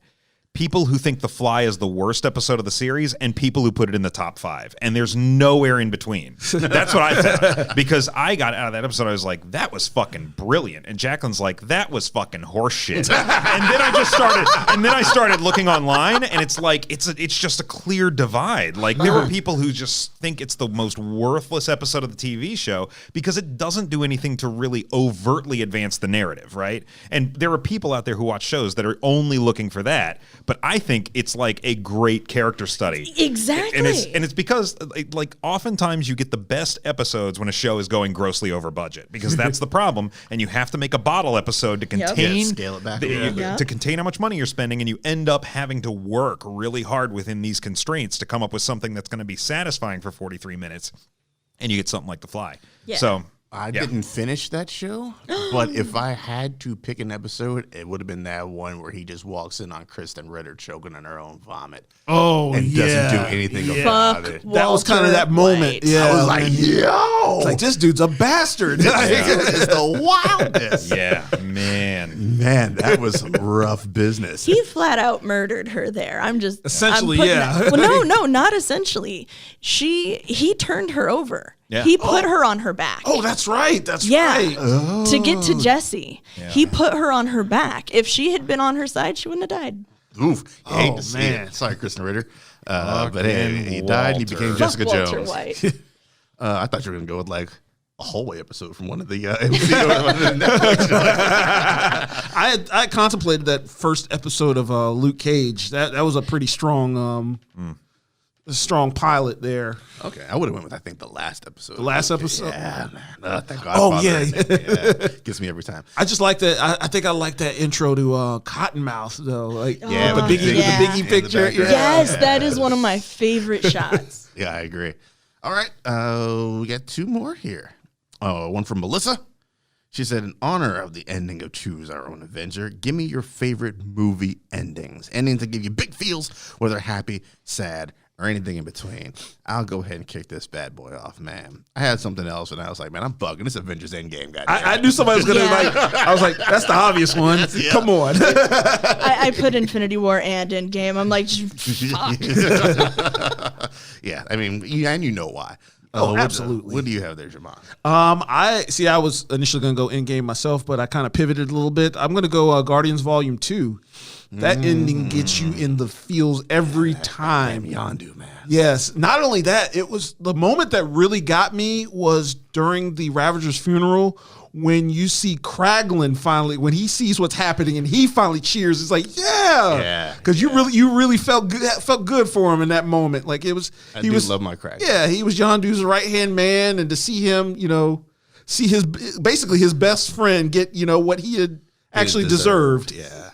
People who think The Fly is the worst episode of the series and people who put it in the top 5. And there's nowhere in between. That's what I found. Because I got out of that episode, I was like, that was fucking brilliant. And Jacqueline's like, that was fucking horseshit. and then I started looking online, and it's like, it's just a clear divide. Like, there are people who just think it's the most worthless episode of the TV show because it doesn't do anything to really overtly advance the narrative, right? And there are people out there who watch shows that are only looking for that. But I think it's like a great character study. Exactly. And it's because like oftentimes you get the best episodes when a show is going grossly over budget because that's the problem. And you have to make a bottle episode to contain Yeah, scale it back a little bit. to contain how much money you're spending, and you end up having to work really hard within these constraints to come up with something that's going to be satisfying for 43 minutes. And you get something like The Fly. Yeah. So I didn't finish that show, but if I had to pick an episode, it would have been that one where he just walks in on Kristen Ritter choking on her own vomit. Oh and doesn't do anything about Fuck it. That was kind of Walter that moment. White. Yeah. I was like, yo! It's like this dude's a bastard. It's the wildest. yeah, man. Man, that was some rough business. He flat out murdered her there. Essentially, I'm putting yeah. that- well, no, not essentially. He turned her over. Yeah. He put her on her back. Oh, that's right. That's yeah. right. To get to Jesse, he put her on her back. If she had been on her side, she wouldn't have died. Oof. You hate Oh, to see man. it. Sorry, Kristen Ritter. But hey, he died and he became Walter. Jessica Fuck Walter Jones. White. I thought you were going to go with like a hallway episode from one of the Netflix. I contemplated that first episode of Luke Cage. That was a pretty strong strong pilot there. Okay, I would have went with I think the last episode. The last episode? Yeah, man. Thank God. Oh, yeah. Gets me every time. I just like that. I think I like that intro to Cottonmouth though. Like Yeah, the with the Biggie, yeah. the Biggie In the picture. background. Yes, that is one of my favorite shots. Yeah, I agree. All right, we got 2 more here. One from Melissa. She said, in honor of the ending of Choose Our Own Adventure, give me your favorite movie endings. Endings that give you big feels, whether happy, sad, or anything in between, I'll go ahead and kick this bad boy off, man. I had something else, and I was like, man, I'm bugging. This Avengers Endgame, goddamn. I knew somebody was gonna I was like, that's the obvious one. Yeah. Come on. I put Infinity War and Endgame. I'm like, fuck. Yeah, I mean, and you know why. Absolutely. What do you have there, Jamon? I was initially gonna go Endgame myself, but I kind of pivoted a little bit. I'm gonna go Guardians Volume 2. That ending gets you in the feels every time. Yondu, man. Yes. Not only that, it was the moment that really got me was during the Ravager's funeral when you see Kraglin finally, when he sees what's happening and he finally cheers. It's like, yeah, because you really felt good for him in that moment. Like it was, I love my Kraglin. Yeah, he was Yondu's right hand man, and to see him, see his basically his best friend get what he had actually deserved. Yeah.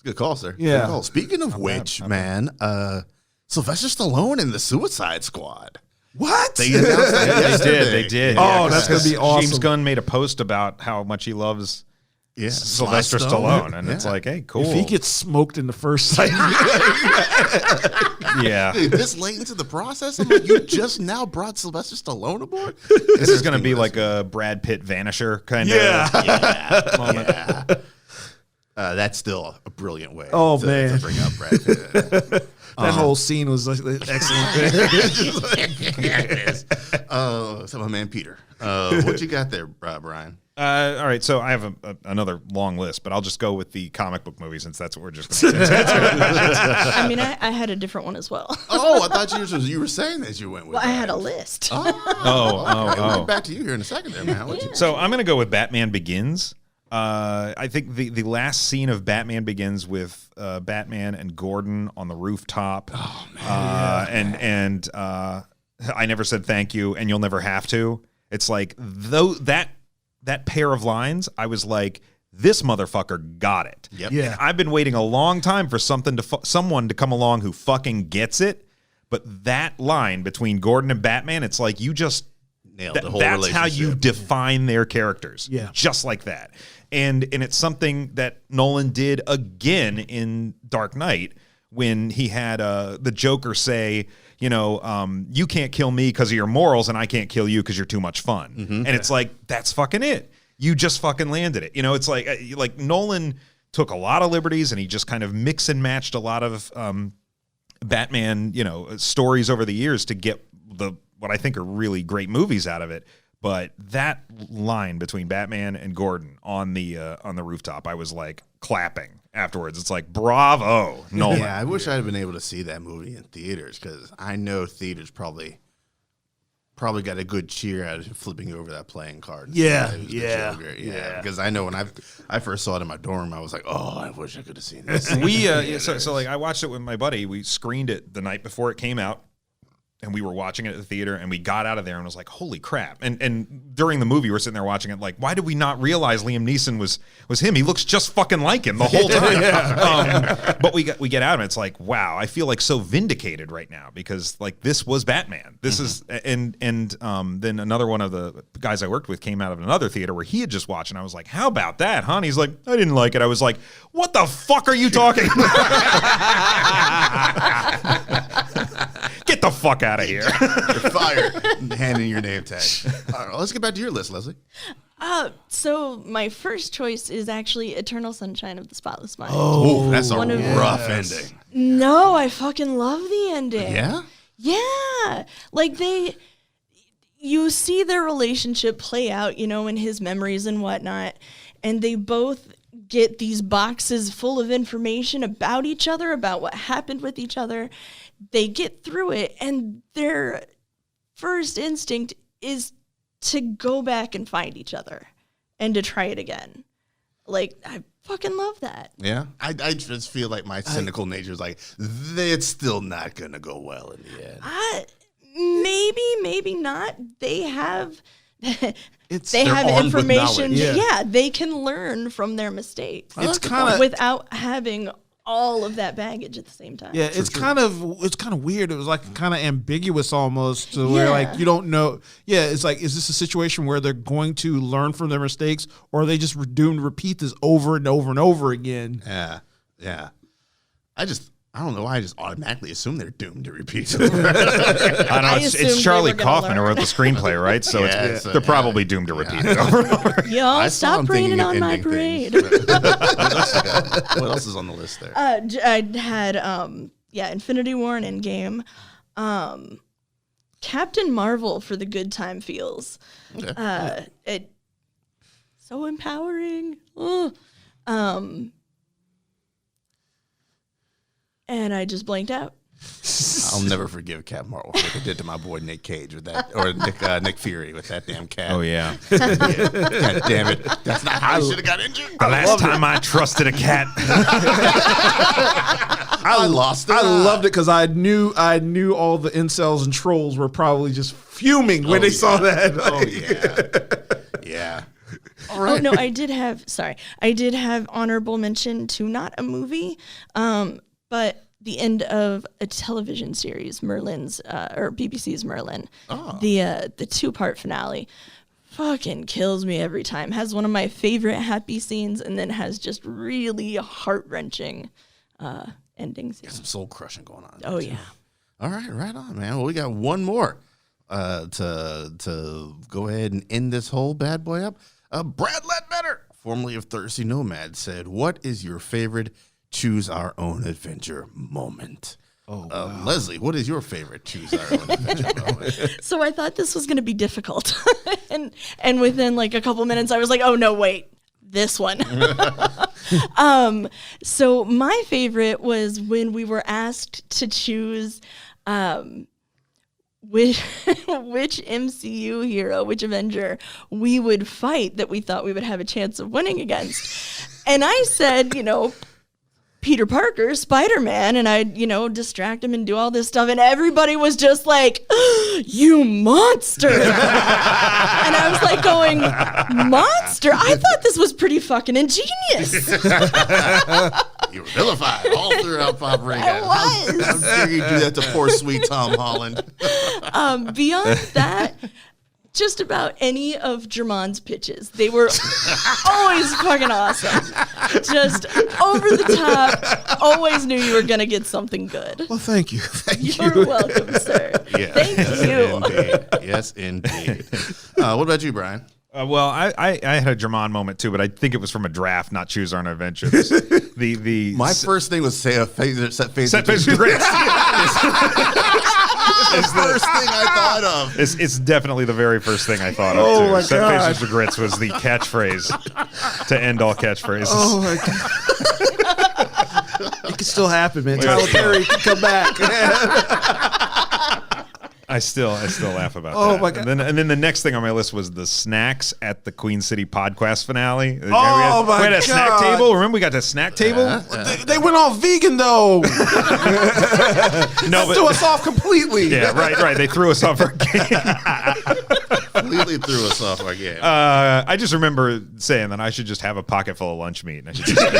Good call, sir. Yeah. Good call. Speaking of which, man, Sylvester Stallone in the Suicide Squad. What? They announced that yesterday. They did. Oh, that's gonna be awesome. James Gunn made a post about how much he loves Yeah. Sylvester Sly Stallone, and it's like, hey, cool. If he gets smoked in the first sight, yeah. Dude, this late into the process, I'm like, you just now brought Sylvester Stallone aboard? This is going to be like a Brad Pitt Vanisher kind of moment. Yeah. That's still a brilliant way Oh, to man. bring up Brad Pitt. that whole scene was like, excellent. Yeah, it is. So my man Peter, what you got there, Brian? All right, so I have another long list, but I'll just go with the comic book movie since that's what we're just going to do. I mean, I had a different one as well. Oh, I thought you were saying that you went with. Well, I had a that. list. Okay, we'll get back to you here in a second, there, man. What you- So I'm going to go with Batman Begins. I think the last scene of Batman Begins with Batman and Gordon on the rooftop. Oh man! And I never said thank you, and you'll never have to. It's like that pair of lines. I was like, this motherfucker got it. Yep. Yeah. I've been waiting a long time for someone to come along who fucking gets it. But that line between Gordon and Batman, it's like you just Nailed the whole that's how you relationship. define their characters. Yeah. Just like that. And it's something that Nolan did again in Dark Knight when he had the Joker say, you can't kill me because of your morals and I can't kill you because you're too much fun. And it's like, that's fucking it. You just fucking landed it. It's like Nolan took a lot of liberties and he just kind of mix and matched a lot of Batman, stories over the years to get what I think are really great movies out of it. But that line between Batman and Gordon on the rooftop, I was like clapping afterwards. It's like, bravo, Nolan. Yeah, I wish I'd been able to see that movie in theaters because I know theaters probably got a good cheer out of him flipping over that playing card. Yeah, It was the yeah, Joker. yeah. Because I know when I first saw it in my dorm, I was like, oh, I wish I could have seen this. So like I watched it with my buddy. We screened it the night before it came out. And we were watching it at the theater, and we got out of there and was like, "Holy crap!" And during the movie, we're sitting there watching it, like, why did we not realize Liam Neeson was him? He looks just fucking like him the whole time. But we get out, and it's like, wow, I feel like so vindicated right now because like this was Batman. This is and then another one of the guys I worked with came out of another theater where he had just watched, and I was like, how about that, huh? And he's like, I didn't like it. I was like, what the fuck are you talking about? Get the fuck out of here. You're fired. Hand in your name tag. All right, let's get back to your list, Leslie. So my first choice is actually Eternal Sunshine of the Spotless Mind. Oh, that's a One of- rough ending. No, I fucking love the ending. Yeah? Yeah. Like you see their relationship play out, in his memories and whatnot, and they both get these boxes full of information about each other, about what happened with each other. They get through it, and their first instinct is to go back and find each other and to try it again. Like, I fucking love that. Yeah? I just feel like my cynical nature is like, it's still not going to go well in the end. Maybe not. They have... They're they have armed with information. knowledge. Yeah, they can learn from their mistakes. It's kind of without having all of that baggage at the same time. Yeah, it's kind of weird. It was like kind of ambiguous almost to where like you don't know. Yeah, it's like, is this a situation where they're going to learn from their mistakes, or are they just doomed to repeat this over and over and over again? Yeah. I don't know why I just automatically assume they're doomed to repeat. I don't know. I It's assumed Charlie they were gonna Kaufman who learn. wrote the screenplay, right? So they're probably doomed to repeat it over and over. Y'all I saw him stop thinking raining of on my ending parade. things. What else is on the list there? I had Infinity War and Endgame. Captain Marvel for the good time feels. Okay. It so empowering. Ugh. And I just blanked out. I'll never forgive Cap Marvel for what they did to my boy Nick Cage with that, or Nick Fury with that damn cat. Oh, yeah. God damn it! That's not how he should have got injured. The last time I trusted a cat. I lost it. I loved it because I knew all the incels and trolls were probably just fuming when they saw that. Oh yeah. All right. Oh no, I did have honorable mention to not a movie, but the end of a television series, Merlin's or BBC's Merlin. Oh. The 2-part finale fucking kills me every time. Has one of my favorite happy scenes, and then has just really heart-wrenching endings. Some soul crushing going on. Oh yeah. All right, right on, man. Well, we got one more to go ahead and end this whole bad boy up. Brad Ledbetter, formerly of Thirsty Nomad, said, "What is your favorite choose our own adventure moment?" Wow. Leslie, what is your favorite choose our own adventure moment? So I thought this was going to be difficult, and within like a couple minutes, I was like, "Oh no, wait, this one." So my favorite was when we were asked to choose which MCU hero, which Avenger we would fight that we thought we would have a chance of winning against, and I said, Peter Parker, Spider-Man, and I'd, distract him and do all this stuff. And everybody was just like, "You monster." And I was like going, "Monster? I thought this was pretty fucking ingenious." You were vilified all throughout Pop Ring. I was. How dare you do that to poor sweet Tom Holland? Beyond that, just about any of Jermon's pitches, they were always fucking awesome. Just over the top. Always knew you were going to get something good. Well, thank you. You're welcome, sir. Yes, Thank you. indeed. Yes, indeed. What about you, Brian? Well, I had a Jermon moment too, but I think it was from a draft, not choose our own adventures. My first thing was say a set face. set face grits. It's the first thing I thought of. It's definitely the very first thing I thought of. Oh, too. my Set God. faces to grits was the catchphrase to end all catchphrases. Oh my god! It can still happen, man. Tyler Perry can come back. I still laugh about that. Oh, my God. And then the next thing on my list was the snacks at the Queen City podcast finale. Oh, my we had a snack God. table. Remember we got the snack table? They went all vegan though. No, Threw but us off completely. yeah, right. They threw us off our game. Completely threw us off our game. I just remember saying that I should just have a pocket full of lunch meat. And I should just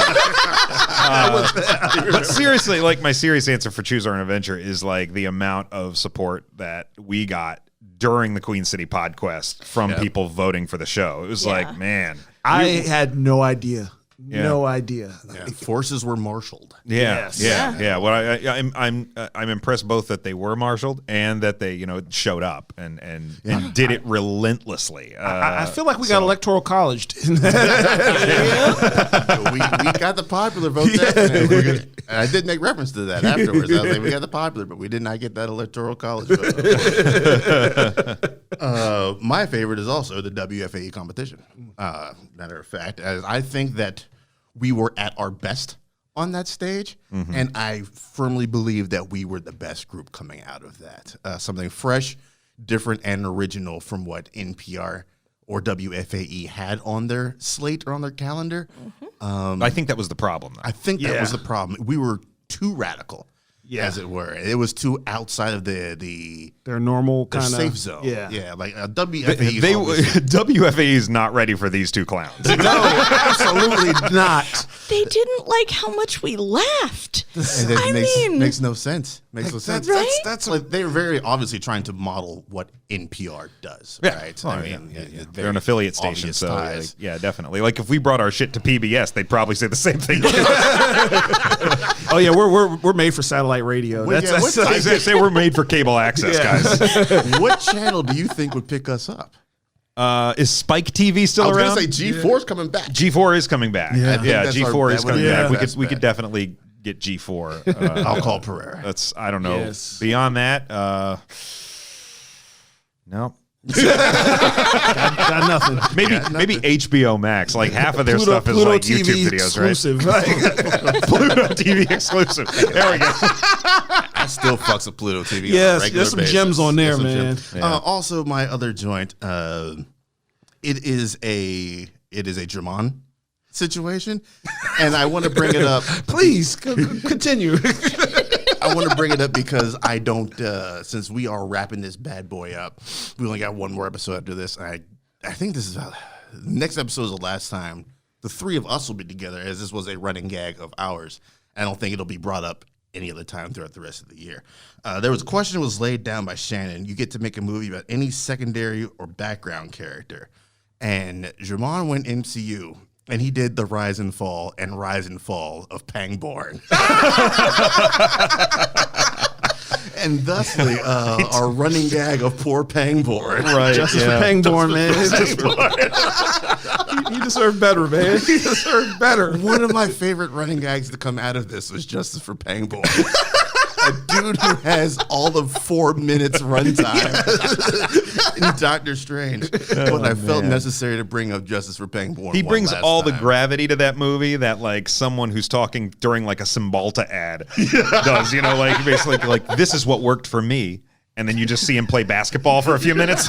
but seriously, like my serious answer for Choose Our Own Adventure is like the amount of support that we got during the Queen City podcast from people voting for the show. It was like, man, I had no idea. No idea. Yeah, forces were marshaled. Yes. Yeah. Well, I'm impressed both that they were marshaled and that they showed up and did it relentlessly. I feel like we got electoral college. We got the popular vote. Definitely. And I did make reference to that afterwards. I was like, we got the popular, but we did not get that electoral college vote. My favorite is also the WFAE competition. Matter of fact, as I think that we were at our best on that stage, and I firmly believe that we were the best group coming out of that. Something fresh, different, and original from what NPR or WFAE had on their slate or on their calendar. I think that was the problem, though. I think that was the problem. We were too radical. as it were. It was too outside of the Their normal their kind of safe zone. Yeah. Like WFAE. WFA is not ready for these two clowns. No, absolutely not. They didn't like how much we laughed. And it I mean, makes no sense. Makes no sense. Right? That's Like they're very obviously trying to model what NPR does, right? Oh, I yeah. mean, They're an affiliate station, obvious so ties. yeah, definitely. Like if we brought our shit to PBS, they'd probably say the same thing. Oh yeah, we're made for satellite radio. Well, That's, yeah, that's I was gonna say we're made for cable access, guys. What channel do you think would pick us up? Is Spike TV still I was around? gonna say G4's coming back. G4 is coming back. I think Yeah, that's G4 our- is that would coming be back. our We best could bet. definitely get G4. I'll call Pereira. That's I don't know. Yes. Beyond that, no. got nothing. Maybe HBO Max. Like half of their stuff is Pluto like TV YouTube videos, right? exclusive. Pluto TV exclusive. There we go. I still fucks with Pluto TV. on a Yes, regular there's some basis. gems on there, There's some man. gems. Also, my other joint, it is a Dramon situation, and I want to bring it up. Please continue. I want to bring it up because I don't. Since we are wrapping this bad boy up, we only got one more episode after this. I think this is next episode is the last time the three of us will be together, as this was a running gag of ours. I don't think it'll be brought up any other time throughout the rest of the year. There was a question that was laid down by Shannon. You get to make a movie about any secondary or background character, and Dramon went MCU. And he did the rise and fall of Pangborn. And thusly, our running gag of poor Pangborn. Right. Justice for Pangborn, man. You deserve better, man. You deserve better. One of my favorite running gags to come out of this was Justice for Pangborn. A dude who has all of 4 minutes runtime in Doctor Strange. But I felt necessary to bring up Justice for Pangborn. He one brings last all the time. gravity to that movie that like someone who's talking during like a Cymbalta ad does. You know, like basically like this is what worked for me, and then you just see him play basketball for a few minutes.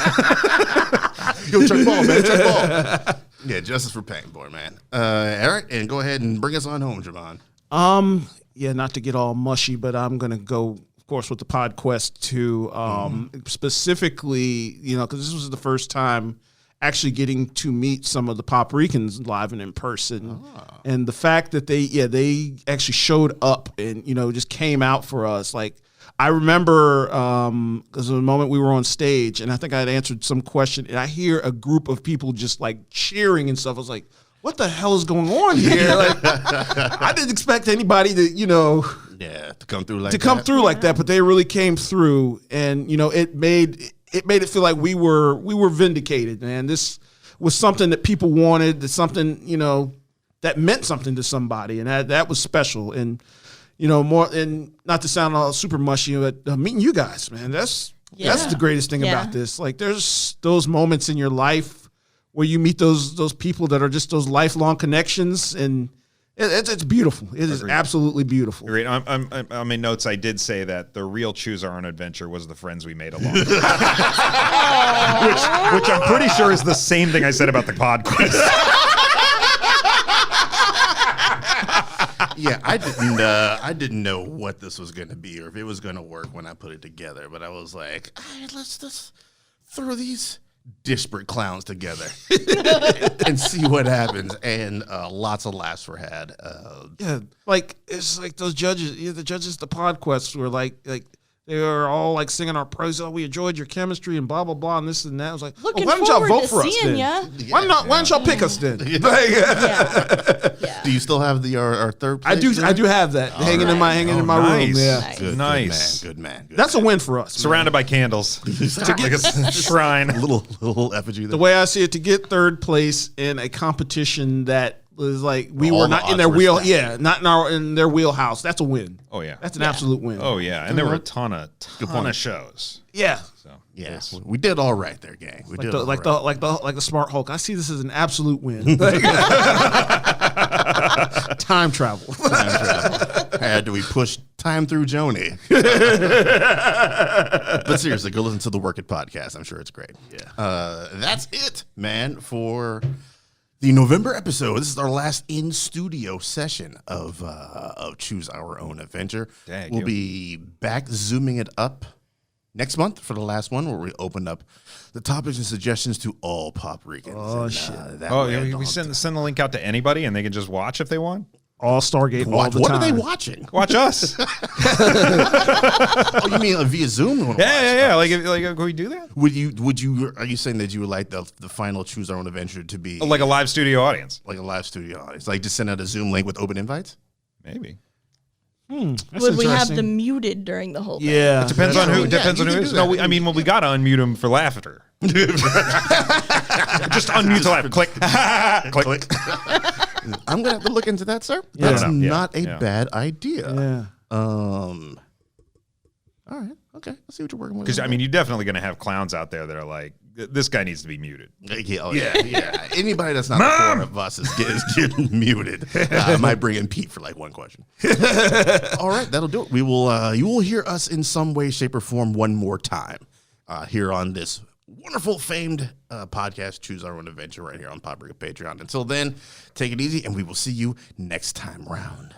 Yo, check ball, man. Check ball. Yeah, Justice for Pangborn, man. Eric, and go ahead and bring us on home, Javon. Yeah, not to get all mushy, but I'm gonna go, of course, with the PodQuest 2. Specifically, because this was the first time actually getting to meet some of the Pop Ricans live and in person, and the fact that they actually showed up and just came out for us. Like I remember, because the moment we were on stage, and I think I had answered some question, and I hear a group of people just like cheering and stuff. I was like, what the hell is going on here? Like, I didn't expect anybody to, To come through like that, but they really came through, and it made it feel like we were vindicated, man. This was something that people wanted, something that meant something to somebody, and that was special. And more, and not to sound all super mushy, but meeting you guys, man, that's the greatest thing about this. Like, there's those moments in your life where you meet those people that are just those lifelong connections, and it's beautiful. It is absolutely beautiful. Great. On my notes, I did say that the real choose our own adventure was the friends we made along, which I'm pretty sure is the same thing I said about the PodQuest. Yeah, I didn't know what this was going to be or if it was going to work when I put it together. But I was like, all right, let's just throw these disparate clowns together and see what happens. And lots of laughs were had. Like it's like those judges, the judges, the PodQuest were like they were all like singing our praises. Oh, we enjoyed your chemistry and blah blah blah and this and that. I was like, Looking why don't y'all forward vote to for us seeing then? ya. Why don't y'all pick us then? Yeah. Do you still have our third place? I do have that hanging in my room. nice. Yeah, Good, Nice. Good man. that's a win for us. man. Surrounded by candles, like a shrine. little effigy there. The way I see it, to get third place in a competition that was like we All were the not in odds their were stacked. not in their wheelhouse. That's a win. Oh yeah. That's an absolute win. Oh yeah. And there were a ton of point. shows. yeah. So Yeah, we did all right there, gang. We did all right. Like the smart Hulk. I see this as an absolute win. Time travel. Had to we push time through Joni? But seriously, go listen to the Work It podcast. I'm sure it's great. Yeah, that's it, man. For The November episode. This is our last in-studio session of Choose Our Own Adventure. Dang, we'll you. be back zooming it up next month for the last one, where we open up the topics and suggestions to all Pop Ricans. Oh, shit. That Oh, way we send the link out to anybody, and they can just watch if they want. All Stargate all Watch, the what time. are they watching? Watch us. Oh, you mean via Zoom? You wanna watch yeah. us? Like, can we do that? Would you? Are you saying that you would like the final Choose Our Own Adventure to be Like a live studio audience, like a live studio audience? Like just send out a Zoom link with open invites? maybe. That's Would we have interesting. them muted during the whole thing? Yeah. Depends Yeah, on who. yeah, Depends you on who can is. do No, that. I mean, we gotta unmute them for laughter. Just unmute to laugh. Click. Click. I'm gonna have to look into that, sir. Yeah. That's I don't know. not a Yeah. bad idea. Yeah. All right. Okay. Let's see what you're working with. Because I mean, you're definitely gonna have clowns out there that are like, this guy needs to be muted. Yeah. Anybody that's not the four of us is getting muted. I might bring in Pete for like one question. All right, that'll do it. We will. You will hear us in some way, shape, or form one more time here on this wonderful, famed podcast. Choose Our Own Adventure right here on Pop Rican Patreon. Until then, take it easy, and we will see you next time round.